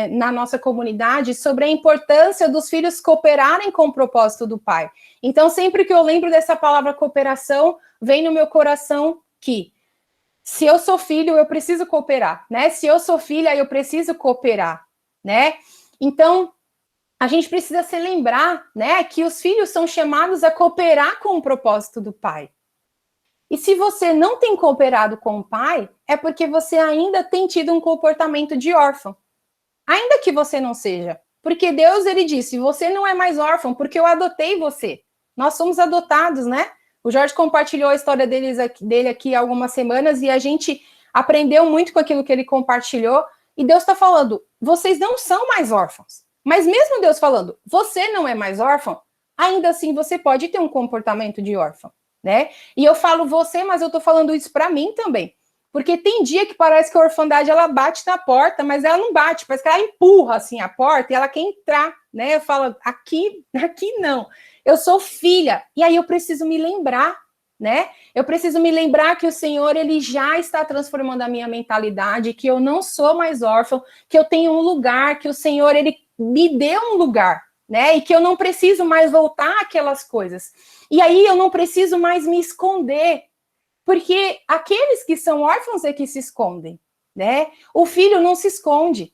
S1: na nossa comunidade sobre a importância dos filhos cooperarem com o propósito do pai. Então, sempre que eu lembro dessa palavra cooperação, vem no meu coração que se eu sou filho, eu preciso cooperar, né? Se eu sou filha, eu preciso cooperar, né? Então, a gente precisa se lembrar, né, que os filhos são chamados a cooperar com o propósito do pai. E se você não tem cooperado com o pai, é porque você ainda tem tido um comportamento de órfão. Ainda que você não seja. Porque Deus, ele disse, você não é mais órfão, porque eu adotei você. Nós somos adotados, né? O Jorge compartilhou a história dele aqui há algumas semanas e a gente aprendeu muito com aquilo que ele compartilhou. E Deus está falando, vocês não são mais órfãos. Mas mesmo Deus falando, você não é mais órfão, ainda assim você pode ter um comportamento de órfão, né? E eu falo você, mas eu tô falando isso para mim também. Porque tem dia que parece que a orfandade, ela bate na porta, mas ela não bate, parece que ela empurra, assim, a porta e ela quer entrar, né? Eu falo, aqui não. Eu sou filha, e aí eu preciso me lembrar, né? Eu preciso me lembrar que o Senhor, ele já está transformando a minha mentalidade, que eu não sou mais órfão, que eu tenho um lugar, que o Senhor, ele me deu um lugar, né? E que eu não preciso mais voltar àquelas coisas. E aí eu não preciso mais me esconder, porque aqueles que são órfãos é que se escondem, né? O filho não se esconde.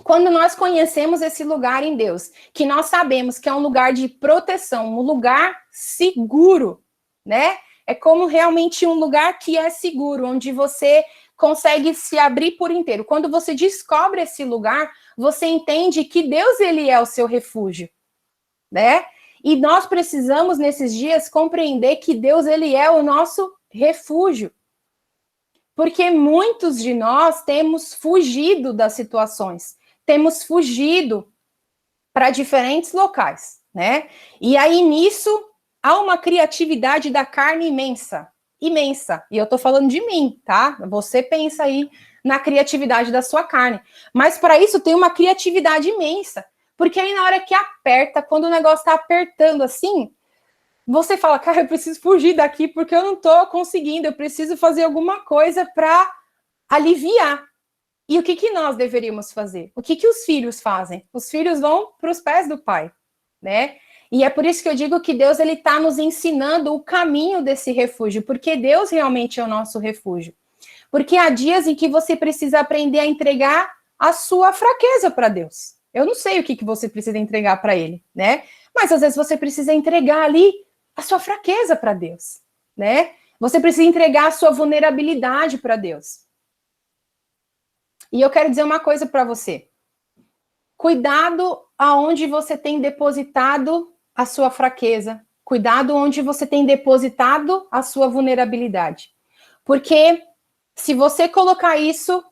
S1: Quando nós conhecemos esse lugar em Deus, que nós sabemos que é um lugar de proteção, um lugar seguro, né? É como realmente um lugar que é seguro, onde você consegue se abrir por inteiro. Quando você descobre esse lugar, você entende que Deus, ele é o seu refúgio, né? E nós precisamos, nesses dias, compreender que Deus, ele é o nosso refúgio. Porque muitos de nós temos fugido das situações, temos fugido para diferentes locais, né? E aí, nisso, há uma criatividade da carne imensa, imensa. E eu tô falando de mim, tá? Você pensa aí na criatividade da sua carne. Mas para isso tem uma criatividade imensa. Porque aí na hora que aperta, quando o negócio tá apertando assim, você fala, cara, eu preciso fugir daqui porque eu não tô conseguindo, eu preciso fazer alguma coisa para aliviar. E o que nós deveríamos fazer? O que os filhos fazem? Os filhos vão para os pés do pai, né? E é por isso que eu digo que Deus, ele está nos ensinando o caminho desse refúgio, porque Deus realmente é o nosso refúgio. Porque há dias em que você precisa aprender a entregar a sua fraqueza para Deus. Eu não sei o que você precisa entregar para ele, né? Mas às vezes você precisa entregar ali a sua fraqueza para Deus, né? Você precisa entregar a sua vulnerabilidade para Deus. E eu quero dizer uma coisa para você. Cuidado aonde você tem depositado a sua fraqueza. Cuidado onde você tem depositado a sua vulnerabilidade. Porque se você colocar isso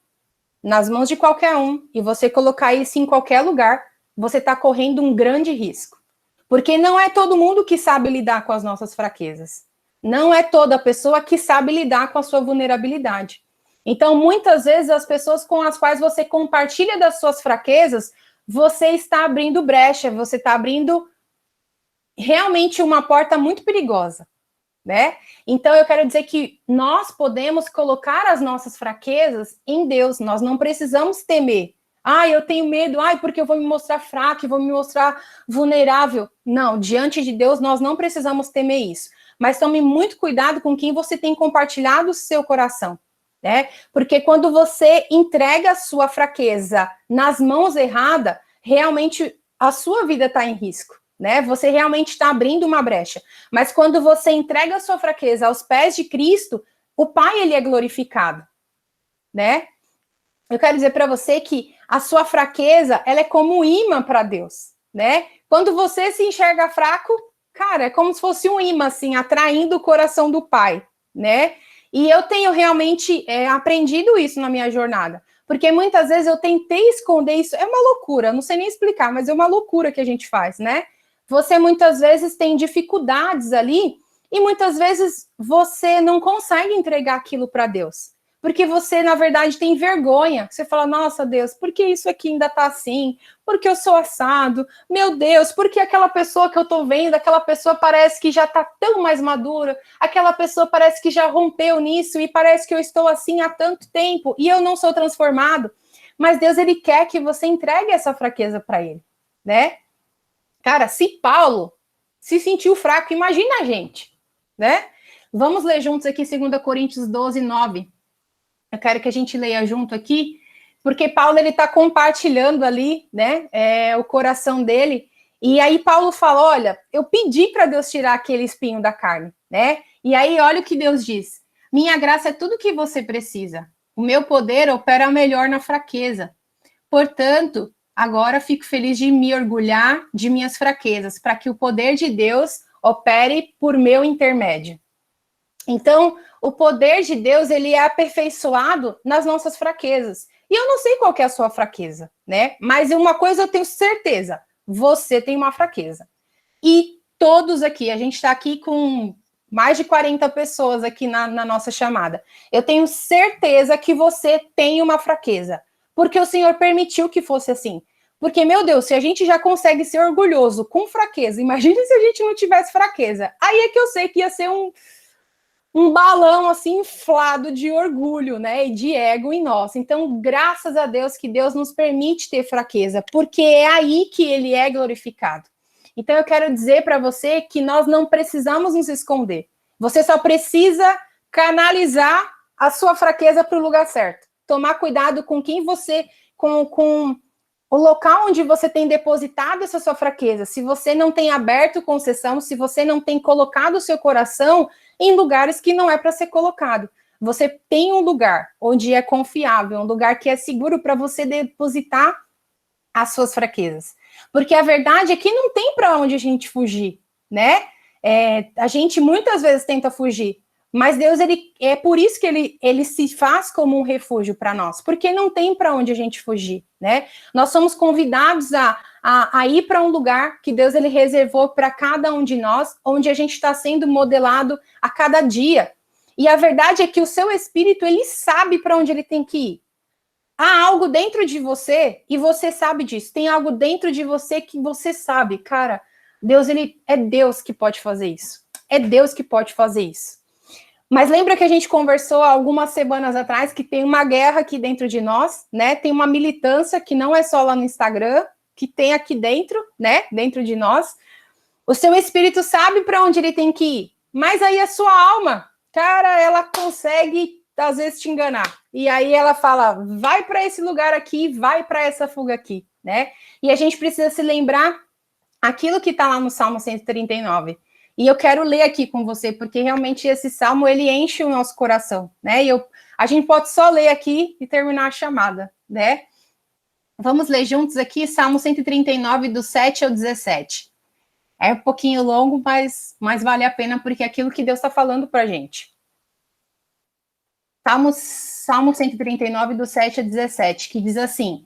S1: nas mãos de qualquer um e você colocar isso em qualquer lugar, você está correndo um grande risco. Porque não é todo mundo que sabe lidar com as nossas fraquezas. Não é toda pessoa que sabe lidar com a sua vulnerabilidade. Então, muitas vezes, as pessoas com as quais você compartilha das suas fraquezas, você está abrindo brecha, você está abrindo realmente uma porta muito perigosa, né? Então, eu quero dizer que nós podemos colocar as nossas fraquezas em Deus, nós não precisamos temer. Eu tenho medo, porque eu vou me mostrar fraco, vou me mostrar vulnerável. Não, diante de Deus, nós não precisamos temer isso. Mas tome muito cuidado com quem você tem compartilhado o seu coração. Né? Porque quando você entrega a sua fraqueza nas mãos erradas, realmente a sua vida está em risco, né? Você realmente está abrindo uma brecha. Mas quando você entrega a sua fraqueza aos pés de Cristo, o Pai, ele é glorificado, né? Eu quero dizer para você que a sua fraqueza, ela é como um imã para Deus, né? Quando você se enxerga fraco, cara, é como se fosse um imã, assim, atraindo o coração do Pai, né? E eu tenho realmente aprendido isso na minha jornada. Porque muitas vezes eu tentei esconder isso. É uma loucura, não sei nem explicar, mas é uma loucura que a gente faz, né? Você muitas vezes tem dificuldades ali e muitas vezes você não consegue entregar aquilo para Deus. Porque você, na verdade, tem vergonha. Você fala, nossa, Deus, por que isso aqui ainda tá assim? Porque eu sou assado? Meu Deus, porque aquela pessoa que eu tô vendo, aquela pessoa parece que já tá tão mais madura, aquela pessoa parece que já rompeu nisso e parece que eu estou assim há tanto tempo e eu não sou transformado. Mas Deus, ele quer que você entregue essa fraqueza para ele, né? Cara, se Paulo se sentiu fraco, imagina a gente, né? Vamos ler juntos aqui 2 Coríntios 12, 9. Eu quero que a gente leia junto aqui, porque Paulo, ele está compartilhando ali, né, o coração dele, e aí Paulo fala, olha, eu pedi para Deus tirar aquele espinho da carne, né, e aí olha o que Deus diz, minha graça é tudo que você precisa, o meu poder opera melhor na fraqueza, portanto, agora fico feliz de me orgulhar de minhas fraquezas, para que o poder de Deus opere por meu intermédio. Então, o poder de Deus, ele é aperfeiçoado nas nossas fraquezas. E eu não sei qual que é a sua fraqueza, né? Mas uma coisa eu tenho certeza, você tem uma fraqueza. E todos aqui, a gente está aqui com mais de 40 pessoas aqui na nossa chamada. Eu tenho certeza que você tem uma fraqueza, porque o Senhor permitiu que fosse assim. Porque, meu Deus, se a gente já consegue ser orgulhoso com fraqueza, imagine se a gente não tivesse fraqueza. Aí é que eu sei que ia ser um balão assim inflado de orgulho, né, e de ego em nós. Então, graças a Deus que Deus nos permite ter fraqueza, porque é aí que ele é glorificado. Então, eu quero dizer para você que nós não precisamos nos esconder. Você só precisa canalizar a sua fraqueza para o lugar certo. Tomar cuidado com quem você, com o local onde você tem depositado essa sua fraqueza, se você não tem aberto concessão, se você não tem colocado o seu coração em lugares que não é para ser colocado. Você tem um lugar onde é confiável, um lugar que é seguro para você depositar as suas fraquezas. Porque a verdade é que não tem para onde a gente fugir, né? A gente muitas vezes tenta fugir, mas Deus, é por isso que ele se faz como um refúgio para nós, porque não tem para onde a gente fugir, né? Nós somos convidados a ir para um lugar que Deus ele reservou para cada um de nós, onde a gente está sendo modelado a cada dia. E a verdade é que o seu espírito, ele sabe para onde ele tem que ir. Há algo dentro de você, e você sabe disso. Tem algo dentro de você que você sabe. Cara, Deus, é Deus que pode fazer isso. É Deus que pode fazer isso. Mas lembra que a gente conversou algumas semanas atrás que tem uma guerra aqui dentro de nós, né? Tem uma militância que não é só lá no Instagram, que tem aqui dentro, né? Dentro de nós. O seu espírito sabe para onde ele tem que ir. Mas aí a sua alma, cara, ela consegue às vezes te enganar. E aí ela fala, vai para esse lugar aqui, vai para essa fuga aqui, né? E a gente precisa se lembrar aquilo que está lá no Salmo 139. E eu quero ler aqui com você, porque realmente esse salmo, ele enche o nosso coração, né? E a gente pode só ler aqui e terminar a chamada, né? Vamos ler juntos aqui, Salmo 139, do 7 ao 17. É um pouquinho longo, mas vale a pena, porque é aquilo que Deus está falando para a gente. Salmo 139, do 7 a 17, que diz assim: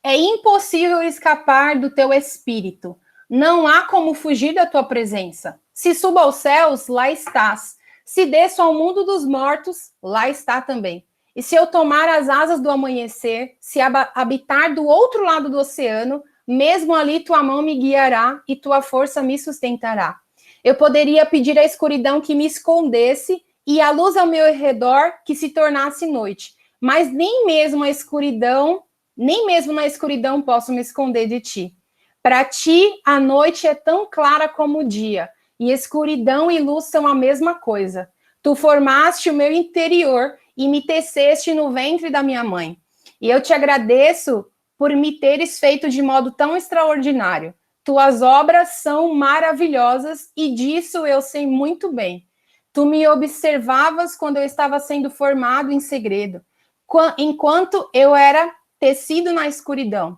S1: é impossível escapar do teu espírito, não há como fugir da tua presença. Se subo aos céus, lá estás. Se desço ao mundo dos mortos, lá está também. E se eu tomar as asas do amanhecer, se habitar do outro lado do oceano, mesmo ali tua mão me guiará e tua força me sustentará. Eu poderia pedir à escuridão que me escondesse e a luz ao meu redor que se tornasse noite. Mas nem mesmo na escuridão posso me esconder de ti. Para ti, a noite é tão clara como o dia, e escuridão e luz são a mesma coisa. Tu formaste o meu interior e me teceste no ventre da minha mãe. E eu te agradeço por me teres feito de modo tão extraordinário. Tuas obras são maravilhosas e disso eu sei muito bem. Tu me observavas quando eu estava sendo formado em segredo, enquanto eu era tecido na escuridão.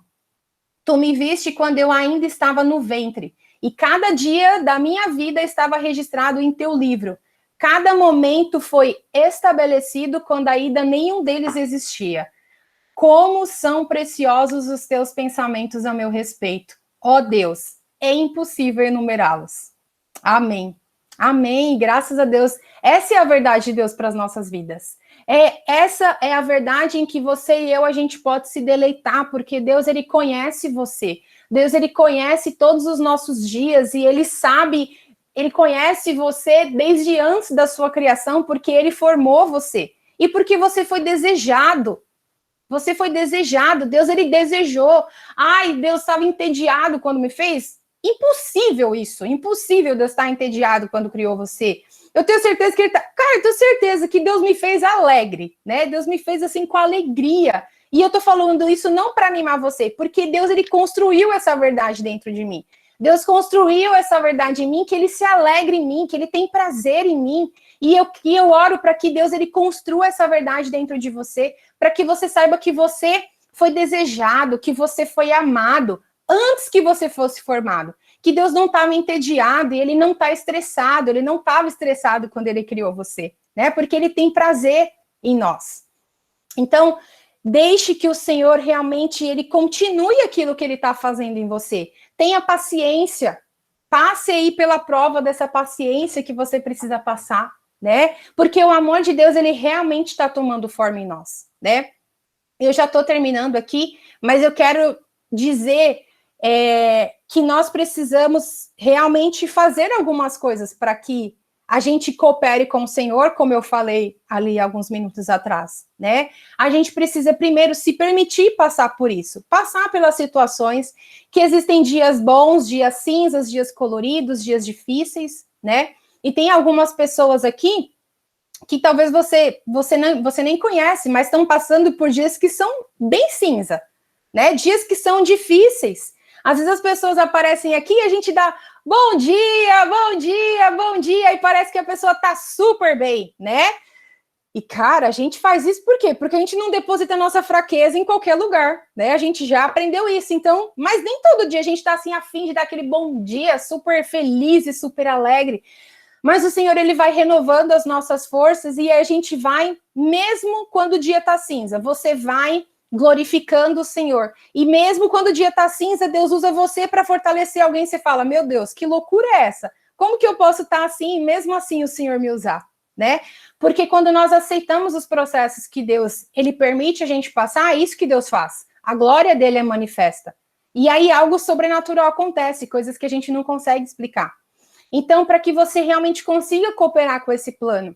S1: Tu me viste quando eu ainda estava no ventre, e cada dia da minha vida estava registrado em teu livro. Cada momento foi estabelecido quando ainda nenhum deles existia. Como são preciosos os teus pensamentos a meu respeito. Ó Deus, é impossível enumerá-los. Amém. Amém, graças a Deus. Essa é a verdade de Deus para as nossas vidas. Essa é a verdade em que você e eu, a gente pode se deleitar, porque Deus, ele conhece você. Deus, ele conhece todos os nossos dias e ele sabe, ele conhece você desde antes da sua criação, porque ele formou você. E porque você foi desejado. Você foi desejado. Deus, ele desejou. Ai, Deus estava entediado quando me fez? Impossível isso, impossível Deus estar entediado quando criou você. Eu tenho certeza que ele tá... Cara, eu tenho certeza que Deus me fez alegre, né? Deus me fez assim com alegria. E eu tô falando isso não para animar você, porque Deus, ele construiu essa verdade dentro de mim. Deus construiu essa verdade em mim, que ele se alegra em mim, que ele tem prazer em mim. E eu oro para que Deus, ele construa essa verdade dentro de você, para que você saiba que você foi desejado, que você foi amado, antes que você fosse formado, que Deus não estava entediado e ele não está estressado, ele não estava estressado quando ele criou você, né? Porque ele tem prazer em nós. Então, deixe que o Senhor realmente, ele continue aquilo que ele está fazendo em você. Tenha paciência, passe aí pela prova dessa paciência que você precisa passar, né? Porque o amor de Deus, ele realmente está tomando forma em nós, né? Eu já estou terminando aqui, mas eu quero dizer que nós precisamos realmente fazer algumas coisas para que a gente coopere com o Senhor, como eu falei ali alguns minutos atrás, né? A gente precisa primeiro se permitir passar por isso, passar pelas situações que existem dias bons, dias cinzas, dias coloridos, dias difíceis, né? E tem algumas pessoas aqui que talvez você nem conhece, mas estão passando por dias que são bem cinza, né? Dias que são difíceis. Às vezes as pessoas aparecem aqui e a gente dá bom dia, bom dia, bom dia, e parece que a pessoa tá super bem, né? E, cara, a gente faz isso por quê? Porque a gente não deposita a nossa fraqueza em qualquer lugar, né? A gente já aprendeu isso, então, mas nem todo dia a gente tá assim a fim de dar aquele bom dia, super feliz e super alegre. Mas o Senhor, ele vai renovando as nossas forças e a gente vai, mesmo quando o dia tá cinza, você vai glorificando o Senhor. E mesmo quando o dia tá cinza, Deus usa você para fortalecer alguém. Você fala, meu Deus, que loucura é essa? Como que eu posso estar assim e mesmo assim o Senhor me usar, né? Porque quando nós aceitamos os processos que Deus, ele permite a gente passar, é isso que Deus faz. A glória dele é manifesta. E aí algo sobrenatural acontece, coisas que a gente não consegue explicar. Então, para que você realmente consiga cooperar com esse plano,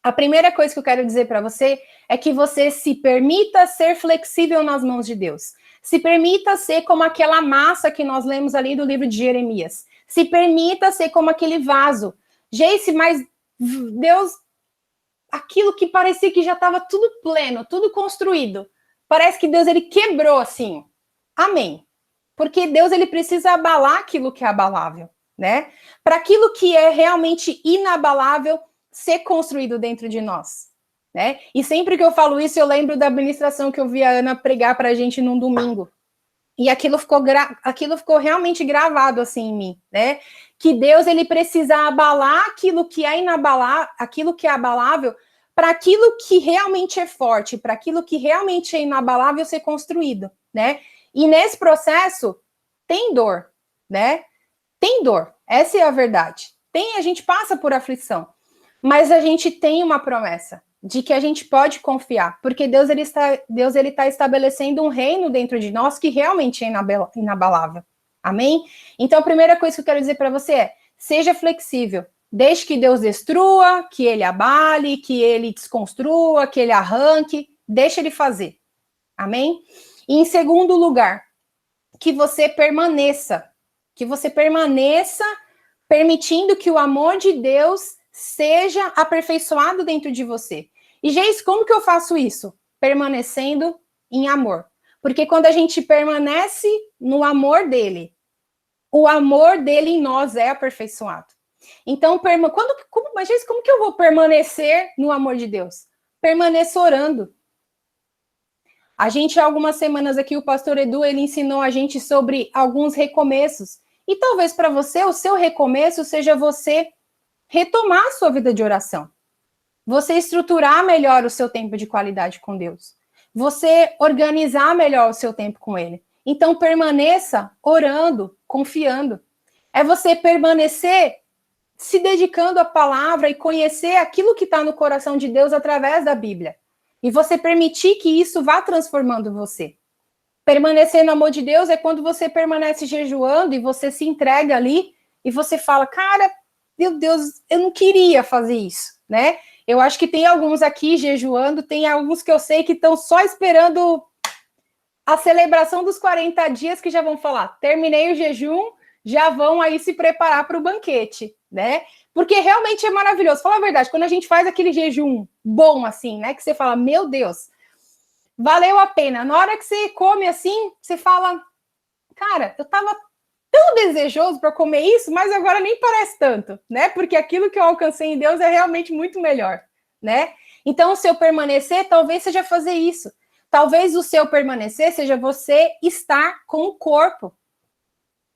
S1: a primeira coisa que eu quero dizer para você é que você se permita ser flexível nas mãos de Deus. Se permita ser como aquela massa que nós lemos ali do livro de Jeremias. Se permita ser como aquele vaso. Geice, mas Deus, aquilo que parecia que já estava tudo pleno, tudo construído, parece que Deus, ele quebrou assim. Amém. Porque Deus, ele precisa abalar aquilo que é abalável, né? Para aquilo que é realmente inabalável ser construído dentro de nós, né? E sempre que eu falo isso, eu lembro da ministração que eu vi a Ana pregar para a gente num domingo. E aquilo ficou realmente gravado assim em mim, né? Que Deus, ele precisa abalar aquilo que é inabalável, aquilo que é abalável, para aquilo que realmente é forte, para aquilo que realmente é inabalável ser construído, né? E nesse processo tem dor, né? Tem dor, essa é a verdade. A gente passa por aflição, mas a gente tem uma promessa de que a gente pode confiar, porque Deus ele está estabelecendo um reino dentro de nós que realmente é inabalável. Amém? Então, a primeira coisa que eu quero dizer para você é: seja flexível. Deixe que Deus destrua, que ele abale, que ele desconstrua, que ele arranque. Deixe ele fazer. Amém? E em segundo lugar, que você permaneça. Que você permaneça permitindo que o amor de Deus seja aperfeiçoado dentro de você. E, Geis, como que eu faço isso? Permanecendo em amor. Porque quando a gente permanece no amor dele, o amor dele em nós é aperfeiçoado. Então, como que eu vou permanecer no amor de Deus? Permaneça orando. A gente, há algumas semanas aqui, o pastor Edu, ele ensinou a gente sobre alguns recomeços. E talvez para você, o seu recomeço seja você retomar a sua vida de oração. Você estruturar melhor o seu tempo de qualidade com Deus. Você organizar melhor o seu tempo com Ele. Então, permaneça orando, confiando. É você permanecer se dedicando à palavra e conhecer aquilo que está no coração de Deus através da Bíblia. E você permitir que isso vá transformando você. Permanecer no amor de Deus é quando você permanece jejuando e você se entrega ali e você fala, cara, meu Deus, eu não queria fazer isso, né? Eu acho que tem alguns aqui jejuando, tem alguns que eu sei que estão só esperando a celebração dos 40 dias que já vão falar, terminei o jejum, já vão aí se preparar para o banquete, né? Porque realmente é maravilhoso. Fala a verdade, quando a gente faz aquele jejum bom assim, né? Que você fala, meu Deus, valeu a pena. Na hora que você come assim, você fala, cara, eu tava tão desejoso para comer isso, mas agora nem parece tanto, né? Porque aquilo que eu alcancei em Deus é realmente muito melhor, né? Então, o seu permanecer talvez seja fazer isso. Talvez o seu permanecer seja você estar com o corpo.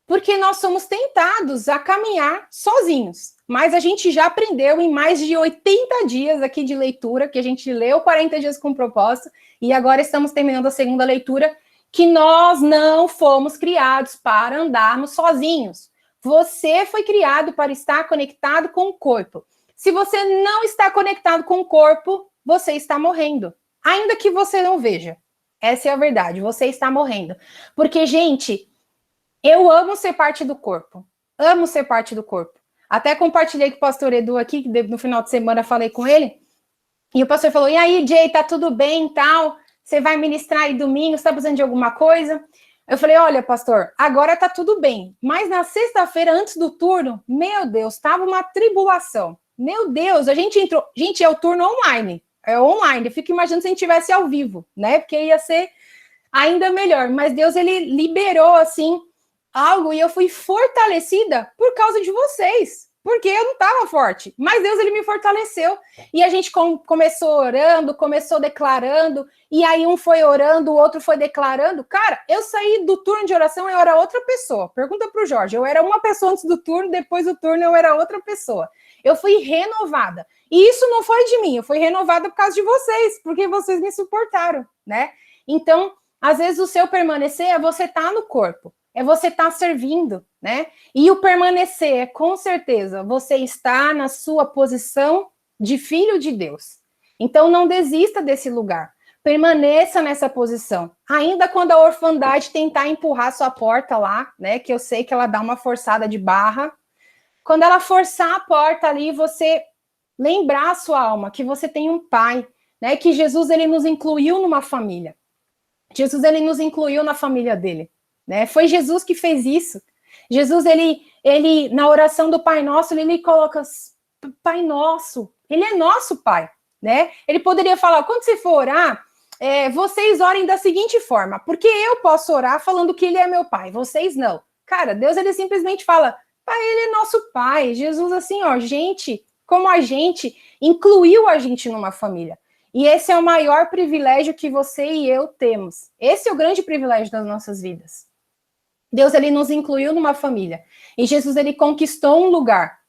S1: Porque nós somos tentados a caminhar sozinhos. Mas a gente já aprendeu em mais de 80 dias aqui de leitura, que a gente leu 40 dias com propósito, e agora estamos terminando a segunda leitura, que nós não fomos criados para andarmos sozinhos. Você foi criado para estar conectado com o corpo. Se você não está conectado com o corpo, você está morrendo. Ainda que você não veja. Essa é a verdade, você está morrendo. Porque, gente, eu amo ser parte do corpo. Amo ser parte do corpo. Até compartilhei com o pastor Edu aqui, que no final de semana falei com ele, e o pastor falou, e aí, Jay, tá tudo bem e tal? Você vai ministrar aí domingo, você tá precisando de alguma coisa? Eu falei, olha, pastor, agora tá tudo bem, mas na sexta-feira, antes do turno, meu Deus, tava uma tribulação. Meu Deus, a gente entrou... Gente, é o turno online, é online, eu fico imaginando se a gente tivesse ao vivo, né? Porque ia ser ainda melhor. Mas Deus, ele liberou, assim, algo, e eu fui fortalecida por causa de vocês, porque eu não estava forte, mas Deus, ele me fortaleceu, e a gente começou orando, começou declarando, e aí um foi orando, o outro foi declarando. Cara, eu saí do turno de oração, eu era outra pessoa. Pergunta para o Jorge, eu era uma pessoa antes do turno, depois do turno eu era outra pessoa. Eu fui renovada, e isso não foi de mim, eu fui renovada por causa de vocês, porque vocês me suportaram, né? Então, às vezes o seu permanecer é você estar no corpo, é você estar servindo, né? E o permanecer é, com certeza, você está na sua posição de filho de Deus. Então, não desista desse lugar. Permaneça nessa posição. Ainda quando a orfandade tentar empurrar sua porta lá, né? Que eu sei que ela dá uma forçada de barra. Quando ela forçar a porta ali, você lembrar a sua alma que você tem um pai, né? Que Jesus, ele nos incluiu numa família. Jesus, ele nos incluiu na família dele. Né? Foi Jesus que fez isso. Jesus, ele na oração do Pai Nosso, ele coloca Pai Nosso, ele é nosso Pai, né? Ele poderia falar, quando você for orar, vocês orem da seguinte forma, porque eu posso orar falando que ele é meu Pai, vocês não. Cara, Deus, ele simplesmente fala, Pai, ele é nosso Pai. Jesus, assim, ó, gente, como a gente, incluiu a gente numa família. E esse é o maior privilégio que você e eu temos. Esse é o grande privilégio das nossas vidas. Deus, ele nos incluiu numa família. E Jesus, ele conquistou um lugar.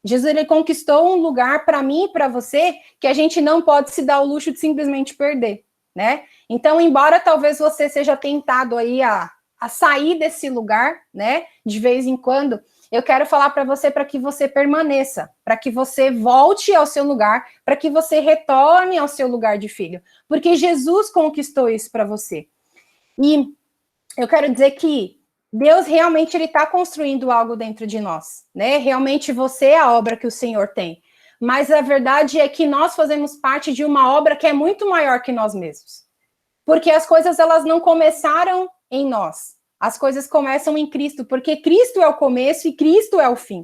S1: Jesus, ele conquistou um lugar para mim e para você que a gente não pode se dar o luxo de simplesmente perder, né? Então, embora talvez você seja tentado aí a sair desse lugar, né? De vez em quando, eu quero falar para que você permaneça, para que você volte ao seu lugar, para que você retorne ao seu lugar de filho. Porque Jesus conquistou isso para você. E eu quero dizer que Deus realmente ele está construindo algo dentro de nós, né? Realmente você é a obra que o Senhor tem. Mas a verdade é que nós fazemos parte de uma obra que é muito maior que nós mesmos. Porque as coisas, elas não começaram em nós. As coisas começam em Cristo, porque Cristo é o começo e Cristo é o fim.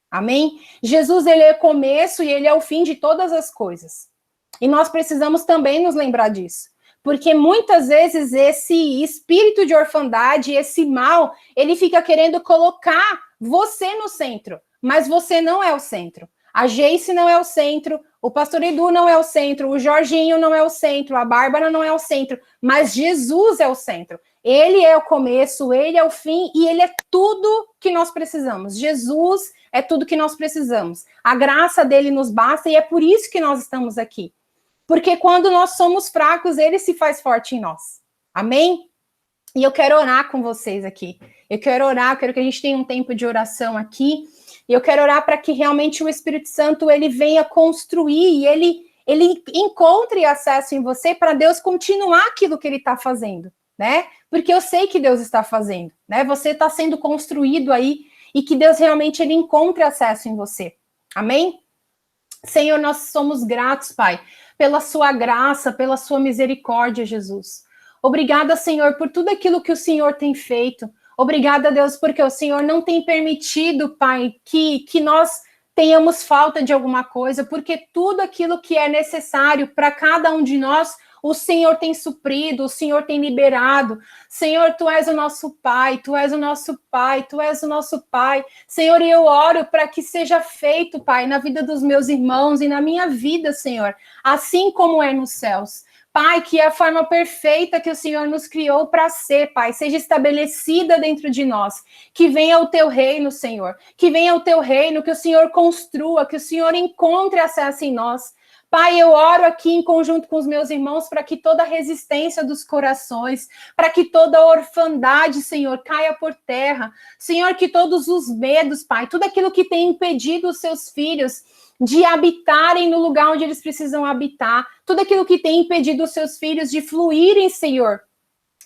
S1: Amém? Jesus, ele é o começo e ele é o fim de todas as coisas. E nós precisamos também nos lembrar disso. Porque muitas vezes esse espírito de orfandade, esse mal, ele fica querendo colocar você no centro, mas você não é o centro. A Geice não é o centro, o pastor Edu não é o centro, o Jorginho não é o centro, a Bárbara não é o centro, mas Jesus é o centro. Ele é o começo, ele é o fim e ele é tudo que nós precisamos. Jesus é tudo que nós precisamos. A graça dele nos basta e é por isso que nós estamos aqui. Porque quando nós somos fracos, ele se faz forte em nós. Amém? E eu quero orar com vocês aqui. Eu quero que a gente tenha um tempo de oração aqui. E eu quero orar para que realmente o Espírito Santo ele venha construir e ele encontre acesso em você para Deus continuar aquilo que ele está fazendo, né? Porque eu sei que Deus está fazendo, né? Você está sendo construído aí e que Deus realmente ele encontre acesso em você. Amém? Senhor, nós somos gratos, Pai, pela sua graça, pela sua misericórdia, Jesus. Obrigada, Senhor, por tudo aquilo que o Senhor tem feito. Obrigada, Deus, porque o Senhor não tem permitido, Pai, que nós tenhamos falta de alguma coisa, porque tudo aquilo que é necessário para cada um de nós, o Senhor tem suprido, o Senhor tem liberado. Senhor, Tu és o nosso Pai, Tu és o nosso Pai, Tu és o nosso Pai. Senhor, e eu oro para que seja feito, Pai, na vida dos meus irmãos e na minha vida, Senhor, assim como é nos céus. Pai, que a forma perfeita que o Senhor nos criou para ser, Pai, seja estabelecida dentro de nós. Que venha o Teu reino, Senhor. Que venha o Teu reino, que o Senhor construa, que o Senhor encontre acesso em nós. Pai, eu oro aqui em conjunto com os meus irmãos para que toda a resistência dos corações, para que toda a orfandade, Senhor, caia por terra. Senhor, que todos os medos, Pai, tudo aquilo que tem impedido os seus filhos de habitarem no lugar onde eles precisam habitar, tudo aquilo que tem impedido os seus filhos de fluírem, Senhor,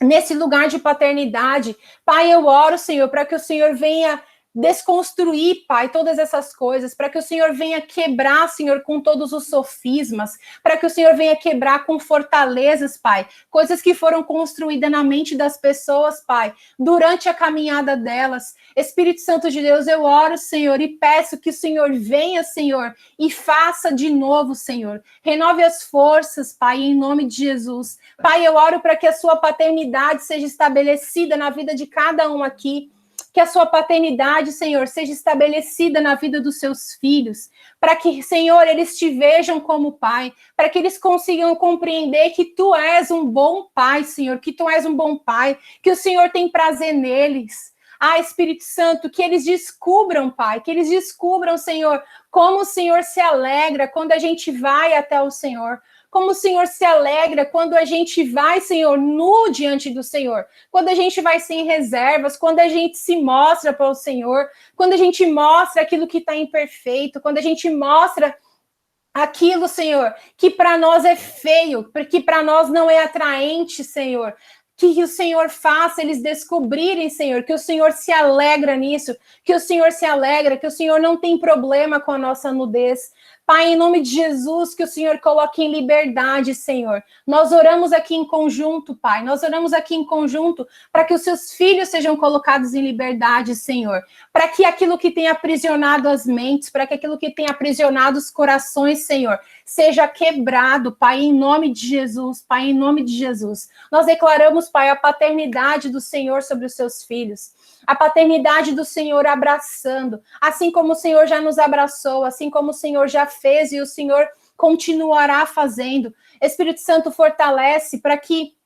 S1: nesse lugar de paternidade. Pai, eu oro, Senhor, para que o Senhor venha desconstruir, Pai, todas essas coisas, para que o Senhor venha quebrar, Senhor, com todos os sofismas, para que o Senhor venha quebrar com fortalezas, Pai, coisas que foram construídas na mente das pessoas, Pai, durante a caminhada delas. Espírito Santo de Deus, eu oro, Senhor, e peço que o Senhor venha, Senhor, e faça de novo, Senhor. Renove as forças, Pai, em nome de Jesus. Pai, eu oro para que a sua paternidade seja estabelecida na vida de cada um aqui. Que a sua paternidade, Senhor, seja estabelecida na vida dos seus filhos, para que, Senhor, eles te vejam como pai, para que eles consigam compreender que tu és um bom pai, Senhor, que tu és um bom pai, que o Senhor tem prazer neles. Ah, Espírito Santo, que eles descubram, Pai, que eles descubram, Senhor, como o Senhor se alegra quando a gente vai até o Senhor. Como o Senhor se alegra quando a gente vai, Senhor, nu diante do Senhor. Quando a gente vai sem reservas, quando a gente se mostra para o Senhor, quando a gente mostra aquilo que está imperfeito, quando a gente mostra aquilo, Senhor, que para nós é feio, porque para nós não é atraente, Senhor. Que o Senhor faça eles descobrirem, Senhor, que o Senhor se alegra nisso, que o Senhor se alegra, que o Senhor não tem problema com a nossa nudez. Pai, em nome de Jesus, que o Senhor coloque em liberdade, Senhor. Nós oramos aqui em conjunto, Pai. Nós oramos aqui em conjunto para que os seus filhos sejam colocados em liberdade, Senhor. Para que aquilo que tem aprisionado as mentes, para que aquilo que tem aprisionado os corações, Senhor, seja quebrado, Pai, em nome de Jesus, Pai, em nome de Jesus. Nós declaramos, Pai, a paternidade do Senhor sobre os seus filhos. A paternidade do Senhor abraçando, assim como o Senhor já nos abraçou, assim como o Senhor já fez e o Senhor continuará fazendo. Espírito Santo fortalece para que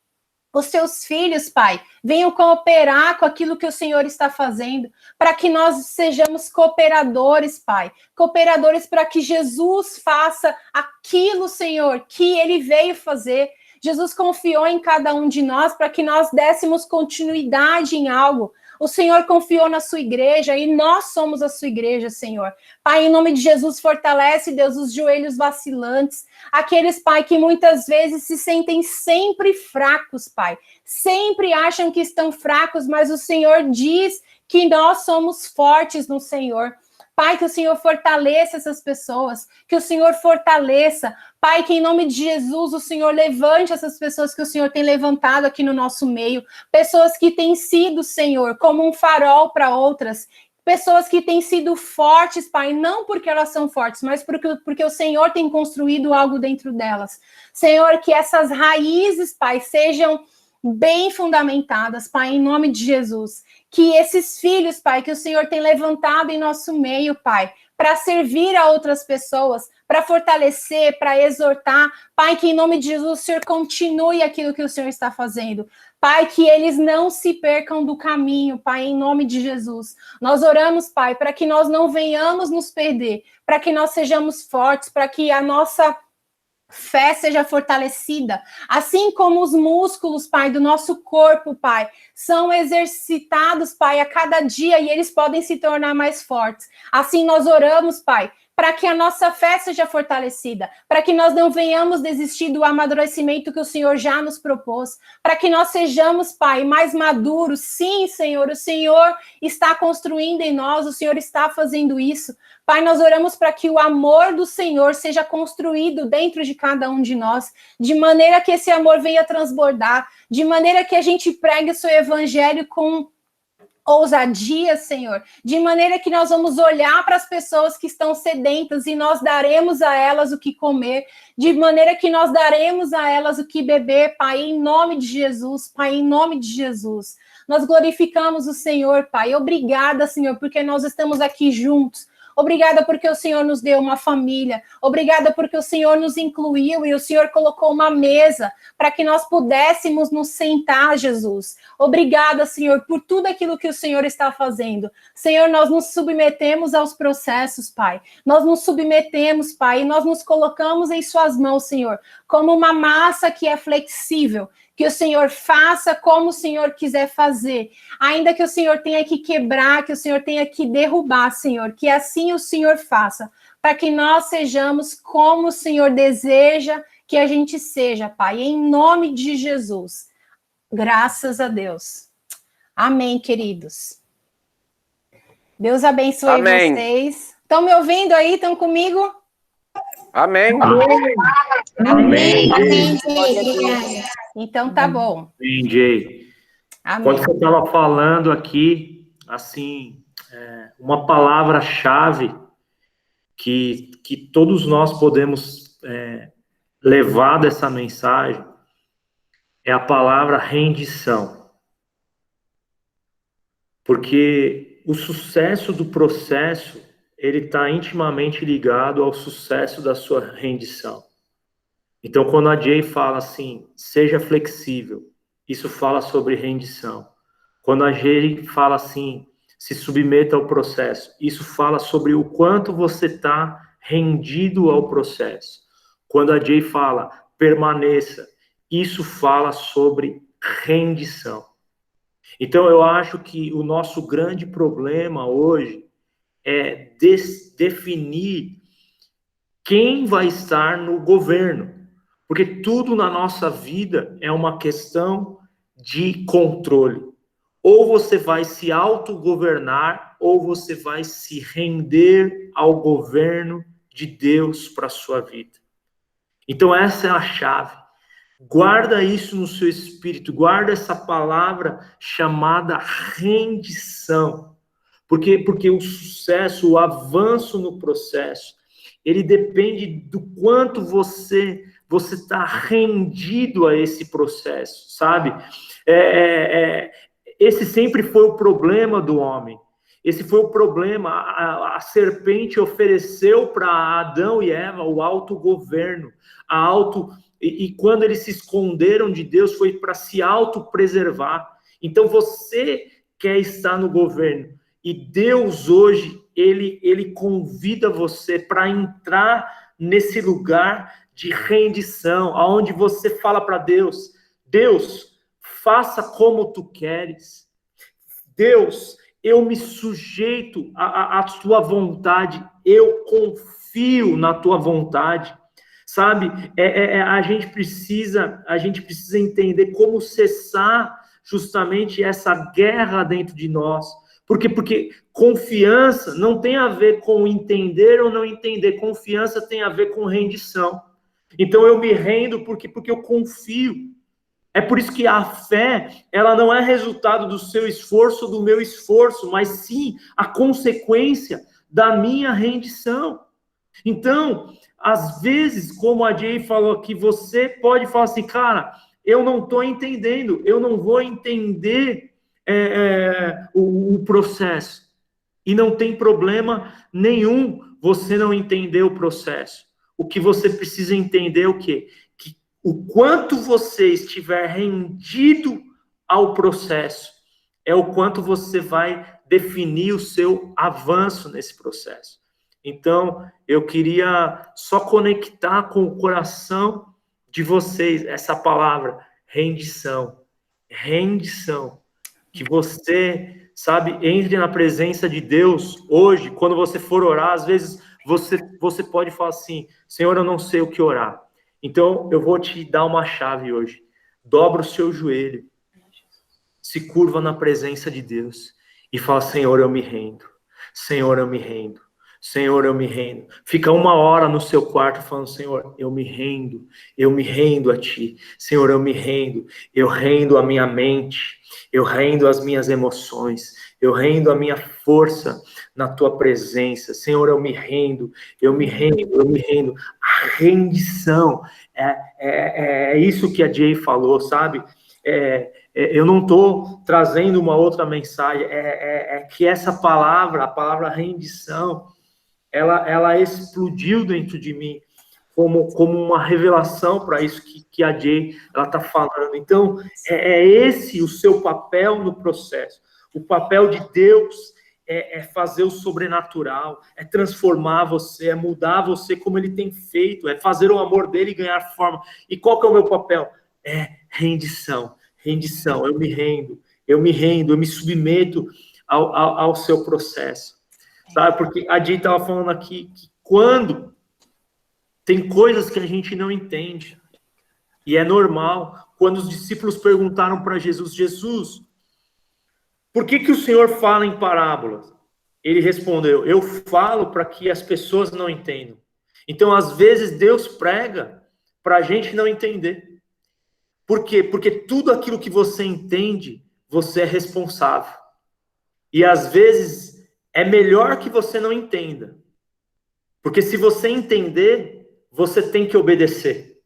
S1: os seus filhos, Pai, venham cooperar com aquilo que o Senhor está fazendo, para que nós sejamos cooperadores, Pai. Cooperadores para que Jesus faça aquilo, Senhor, que Ele veio fazer. Jesus confiou em cada um de nós para que nós dessemos continuidade em algo. O Senhor confiou na sua igreja e nós somos a sua igreja, Senhor. Pai, em nome de Jesus, fortalece, Deus, os joelhos vacilantes. Aqueles, Pai, que muitas vezes se sentem sempre fracos, Pai. Sempre acham que estão fracos, mas o Senhor diz que nós somos fortes no Senhor. Pai, que o Senhor fortaleça essas pessoas, que o Senhor fortaleça. Pai, que em nome de Jesus o Senhor levante essas pessoas que o Senhor tem levantado aqui no nosso meio. Pessoas que têm sido, Senhor, como um farol para outras. Pessoas que têm sido fortes, Pai, não porque elas são fortes, mas porque o Senhor tem construído algo dentro delas. Senhor, que essas raízes, Pai, sejam bem fundamentadas, Pai, em nome de Jesus. Que esses filhos, Pai, que o Senhor tem levantado em nosso meio, Pai, para servir a outras pessoas, para fortalecer, para exortar, Pai, que em nome de Jesus o Senhor continue aquilo que o Senhor está fazendo. Pai, que eles não se percam do caminho, Pai, em nome de Jesus. Nós oramos, Pai, para que nós não venhamos nos perder, para que nós sejamos fortes, para que a nossa fé seja fortalecida, assim como os músculos, Pai, do nosso corpo, Pai, são exercitados, Pai, a cada dia e eles podem se tornar mais fortes. Assim nós oramos, Pai, para que a nossa fé seja fortalecida, para que nós não venhamos desistir do amadurecimento que o Senhor já nos propôs, para que nós sejamos, Pai, mais maduros. Sim, Senhor, o Senhor está construindo em nós, o Senhor está fazendo isso. Pai, nós oramos para que o amor do Senhor seja construído dentro de cada um de nós, de maneira que esse amor venha transbordar, de maneira que a gente pregue o seu evangelho com ousadia, Senhor, de maneira que nós vamos olhar para as pessoas que estão sedentas e nós daremos a elas o que comer, de maneira que nós daremos a elas o que beber, Pai, em nome de Jesus, Pai, em nome de Jesus. Nós glorificamos o Senhor, Pai. Obrigada, Senhor, porque nós estamos aqui juntos. Obrigada porque o Senhor nos deu uma família. Obrigada porque o Senhor nos incluiu e o Senhor colocou uma mesa para que nós pudéssemos nos sentar, Jesus. Obrigada, Senhor, por tudo aquilo que o Senhor está fazendo. Senhor, nós nos submetemos aos processos, Pai. Nós nos submetemos, Pai, e nós nos colocamos em suas mãos, Senhor, como uma massa que é flexível. Que o Senhor faça como o Senhor quiser fazer. Ainda que o Senhor tenha que quebrar, que o Senhor tenha que derrubar, Senhor. Que assim o Senhor faça. Para que nós sejamos como o Senhor deseja que a gente seja, Pai. Em nome de Jesus. Graças a Deus. Amém, queridos. Deus abençoe
S2: Amém.
S1: vocês. Estão me ouvindo aí? Estão comigo?
S2: Amém.
S3: Amém.
S4: Amém.
S1: Então tá bom.
S3: Amém, Jay.
S1: Amém.
S3: Quando você estava falando aqui, assim, uma palavra-chave que todos nós podemos levar dessa mensagem é a palavra rendição. Porque o sucesso do processo, ele está intimamente ligado ao sucesso da sua rendição. Então, quando a Jay fala assim, seja flexível, isso fala sobre rendição. Quando a Jay fala assim, se submeta ao processo, isso fala sobre o quanto você está rendido ao processo. Quando a Jay fala, permaneça, isso fala sobre rendição. Então, eu acho que o nosso grande problema hoje é definir quem vai estar no governo. Porque tudo na nossa vida é uma questão de controle. Ou você vai se autogovernar, ou você vai se render ao governo de Deus para a sua vida. Então essa é a chave. Guarda isso no seu espírito, guarda essa palavra chamada rendição. Porque o sucesso, o avanço no processo, ele depende do quanto você está rendido a esse processo, sabe? Esse sempre foi o problema do homem. Esse foi o problema. A serpente ofereceu para Adão e Eva o autogoverno, e quando eles se esconderam de Deus foi para se autopreservar. Então você quer estar no governo. E Deus hoje, ele convida você para entrar nesse lugar de rendição, onde você fala para Deus, Deus, faça como tu queres. Deus, eu me sujeito à tua vontade, eu confio na tua vontade. Sabe, a gente precisa entender como cessar justamente essa guerra dentro de nós. Porque confiança não tem a ver com entender ou não entender. Confiança tem a ver com rendição. Então eu me rendo porque eu confio. É por isso que a fé, ela não é resultado do seu esforço, do meu esforço, mas sim a consequência da minha rendição. Então, às vezes, como a Jay falou aqui, você pode falar assim, cara, eu não estou entendendo, eu não vou entender o processo. E não tem problema nenhum você não entender o processo. O que você precisa entender é o quê? Que o quanto você estiver rendido ao processo é o quanto você vai definir o seu avanço nesse processo. Então, eu queria só conectar com o coração de vocês essa palavra, rendição. Rendição. Que você, sabe, entre na presença de Deus hoje, quando você for orar, às vezes você pode falar assim, Senhor, eu não sei o que orar. Então, eu vou te dar uma chave hoje. Dobra o seu joelho, se curva na presença de Deus e fala, Senhor, eu me rendo. Senhor, eu me rendo. Senhor, eu me rendo. Fica 1 hora no seu quarto falando, Senhor, eu me rendo a Ti. Senhor, eu me rendo a minha mente, eu rendo as minhas emoções, eu rendo a minha força na Tua presença. Senhor, eu me rendo. A rendição, é isso que a Jay falou, sabe? Eu não estou trazendo uma outra mensagem, é que essa palavra, a palavra rendição, ela explodiu dentro de mim como uma revelação para isso que a Jay está falando. Então, esse o seu papel no processo. O papel de Deus é fazer o sobrenatural, é transformar você, é mudar você como Ele tem feito, é fazer o amor dele ganhar forma. E qual que é o meu papel? É rendição. Rendição, eu me rendo, eu me submeto ao seu processo. Sabe? Porque a Jay estava falando aqui que quando tem coisas que a gente não entende, e é normal, quando os discípulos perguntaram para Jesus, Jesus, por que o Senhor fala em parábolas? Ele respondeu: eu falo para que as pessoas não entendam. Então, às vezes, Deus prega para a gente não entender. Por quê? Porque tudo aquilo que você entende, você é responsável. E às vezes é melhor que você não entenda. Porque se você entender, você tem que obedecer.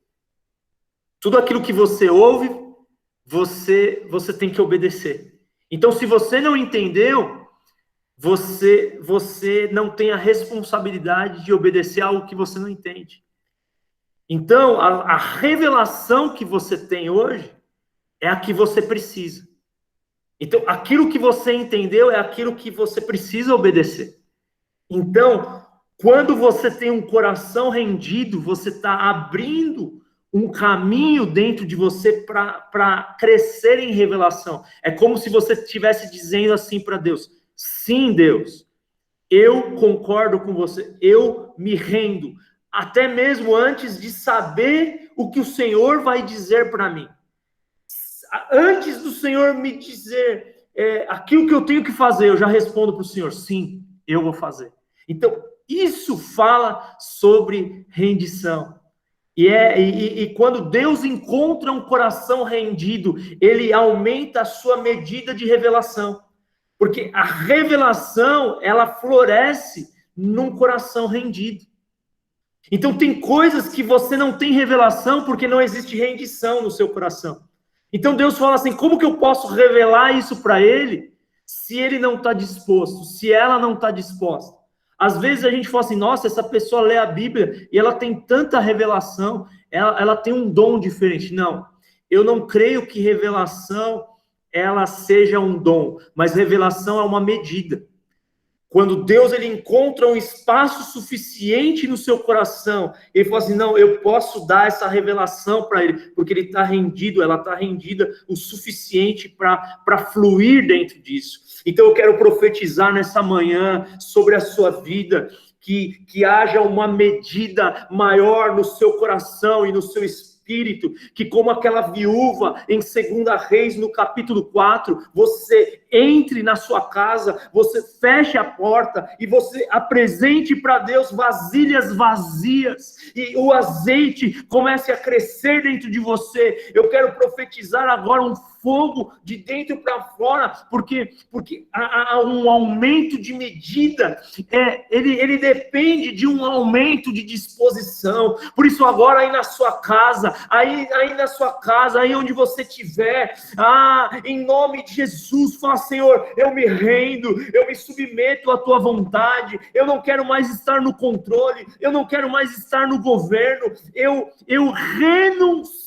S3: Tudo aquilo que você ouve, você tem que obedecer. Então, se você não entendeu, você não tem a responsabilidade de obedecer a algo que você não entende. Então, a revelação que você tem hoje é a que você precisa. Então, aquilo que você entendeu é aquilo que você precisa obedecer. Então, quando você tem um coração rendido, você está abrindo um caminho dentro de você para crescer em revelação. É como se você estivesse dizendo assim para Deus: sim, Deus, eu concordo com você, eu me rendo, até mesmo antes de saber o que o Senhor vai dizer para mim. Antes do Senhor me dizer aquilo que eu tenho que fazer, eu já respondo para o Senhor: sim, eu vou fazer. Então, isso fala sobre rendição. E quando Deus encontra um coração rendido, ele aumenta a sua medida de revelação. Porque a revelação, ela floresce num coração rendido. Então, tem coisas que você não tem revelação porque não existe rendição no seu coração. Então, Deus fala assim: como que eu posso revelar isso para ele se ele não está disposto, se ela não está disposta? Às vezes a gente fala assim: nossa, essa pessoa lê a Bíblia e ela tem tanta revelação, ela tem um dom diferente. Não, eu não creio que revelação ela seja um dom, mas revelação é uma medida. Quando Deus ele encontra um espaço suficiente no seu coração, ele fala assim: não, eu posso dar essa revelação para ele, porque ele está rendido, ela está rendida o suficiente para fluir dentro disso. Então eu quero profetizar nessa manhã sobre a sua vida, que haja uma medida maior no seu coração e no seu espírito, que como aquela viúva em 2 Reis, no capítulo 4, você entre na sua casa, você feche a porta e você apresente para Deus vasilhas vazias e o azeite comece a crescer dentro de você. Eu quero profetizar agora um fogo de dentro para fora, porque há um aumento de medida, ele depende de um aumento de disposição. Por isso agora aí na sua casa, aí na sua casa, aí onde você estiver, em nome de Jesus, fala: Senhor, eu me rendo, eu me submeto à tua vontade, eu não quero mais estar no controle, eu não quero mais estar no governo, eu renuncio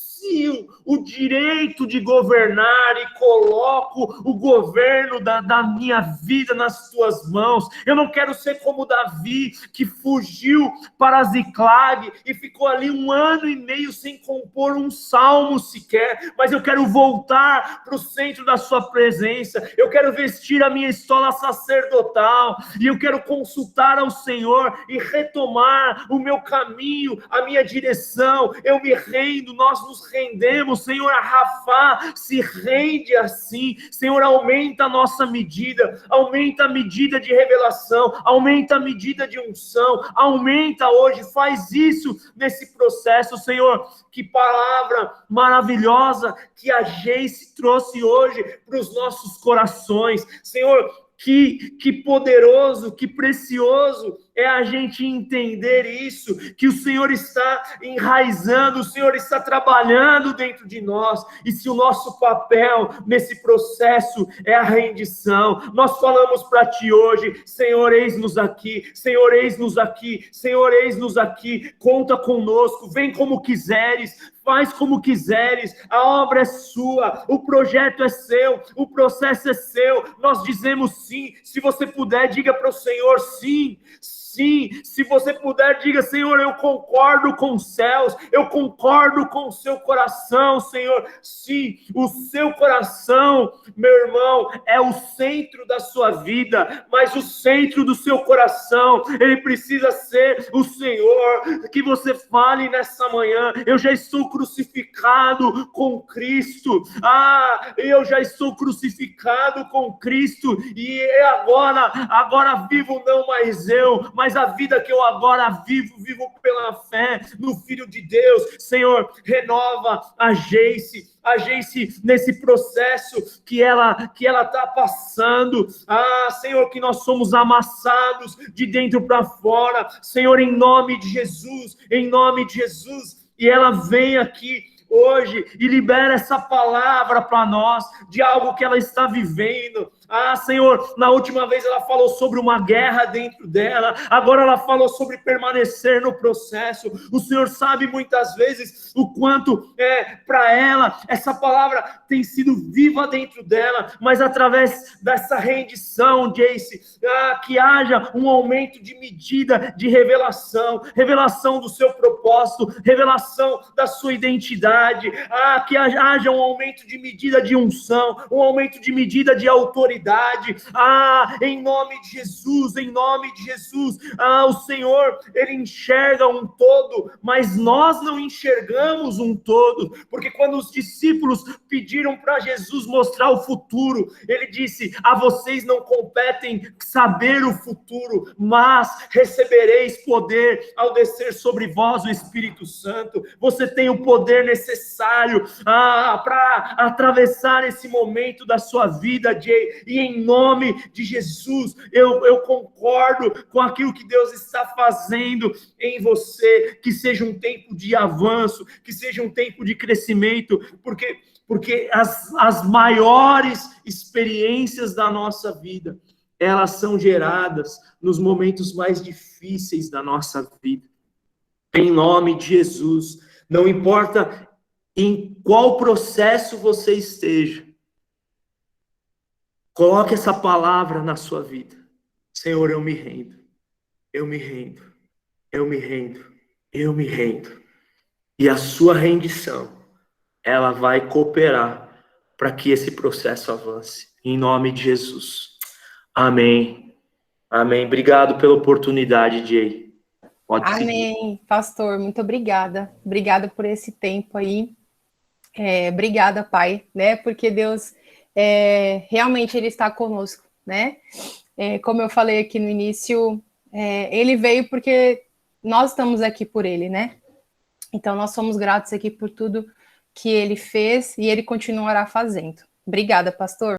S3: o direito de governar e coloco o governo da minha vida nas tuas mãos. Eu não quero ser como Davi, que fugiu para Ziclag e ficou ali 1 ano e meio sem compor um salmo sequer, mas eu quero voltar para o centro da sua presença. Eu quero vestir a minha estola sacerdotal e eu quero consultar ao Senhor e retomar o meu caminho, a minha direção. Eu me rendo, nós nos rendemos, Senhor. A Rafá se rende assim. Senhor, aumenta a nossa medida, aumenta a medida de revelação, aumenta a medida de unção, aumenta hoje, faz isso nesse processo, Senhor. Que palavra maravilhosa que a Geice trouxe hoje para os nossos corações, Senhor. Que poderoso, que precioso é a gente entender isso, que o Senhor está enraizando, o Senhor está trabalhando dentro de nós, e se o nosso papel nesse processo é a rendição, nós falamos para Ti hoje: Senhor, eis-nos aqui, Senhor, eis-nos aqui, Senhor, eis-nos aqui, conta conosco, vem como quiseres, faz como quiseres, a obra é sua, o projeto é seu, o processo é seu, nós dizemos sim. Se você puder, diga para o Senhor: sim, Sim, se você puder, diga: Senhor, eu concordo com os céus, eu concordo com o seu coração, Senhor. Sim, o seu coração, meu irmão, é o centro da sua vida, mas o centro do seu coração, ele precisa ser o Senhor. Que você fale nessa manhã: eu já estou crucificado com Cristo. Eu já estou crucificado com Cristo, e agora vivo não mais eu, mas a vida que eu agora vivo pela fé no Filho de Deus. Senhor, renova a Geice nesse processo que ela está passando. Senhor, que nós somos amassados de dentro para fora, Senhor, em nome de Jesus, e ela vem aqui hoje e libera essa palavra para nós, de algo que ela está vivendo. Senhor, na última vez ela falou sobre uma guerra dentro dela, agora ela falou sobre permanecer no processo. O Senhor sabe muitas vezes o quanto para ela essa palavra tem sido viva dentro dela, mas através dessa rendição, Jace, que haja um aumento de medida de revelação do seu propósito, revelação da sua identidade, que haja um aumento de medida de unção, um aumento de medida de autoridade. Em nome de Jesus, o Senhor, ele enxerga um todo, mas nós não enxergamos um todo, porque quando os discípulos pediram para Jesus mostrar o futuro, ele disse: a vocês não competem saber o futuro, mas recebereis poder ao descer sobre vós o Espírito Santo. Você tem o poder necessário para atravessar esse momento da sua vida, Jay. E em nome de Jesus, eu concordo com aquilo que Deus está fazendo em você, que seja um tempo de avanço, que seja um tempo de crescimento, porque as maiores experiências da nossa vida, elas são geradas nos momentos mais difíceis da nossa vida. Em nome de Jesus, não importa em qual processo você esteja, coloque essa palavra na sua vida: Senhor, eu me rendo, eu me rendo, eu me rendo, eu me rendo. E a sua rendição, ela vai cooperar para que esse processo avance. Em nome de Jesus. Amém. Amém. Obrigado pela oportunidade, Jay. Pode seguir.
S1: Amém, pastor. Muito obrigada. Obrigada por esse tempo aí. Obrigada, Pai, né? Porque Deus realmente ele está conosco, né? Como eu falei aqui no início, ele veio porque nós estamos aqui por ele, né? Então nós somos gratos aqui por tudo que ele fez e ele continuará fazendo. Obrigada, pastor.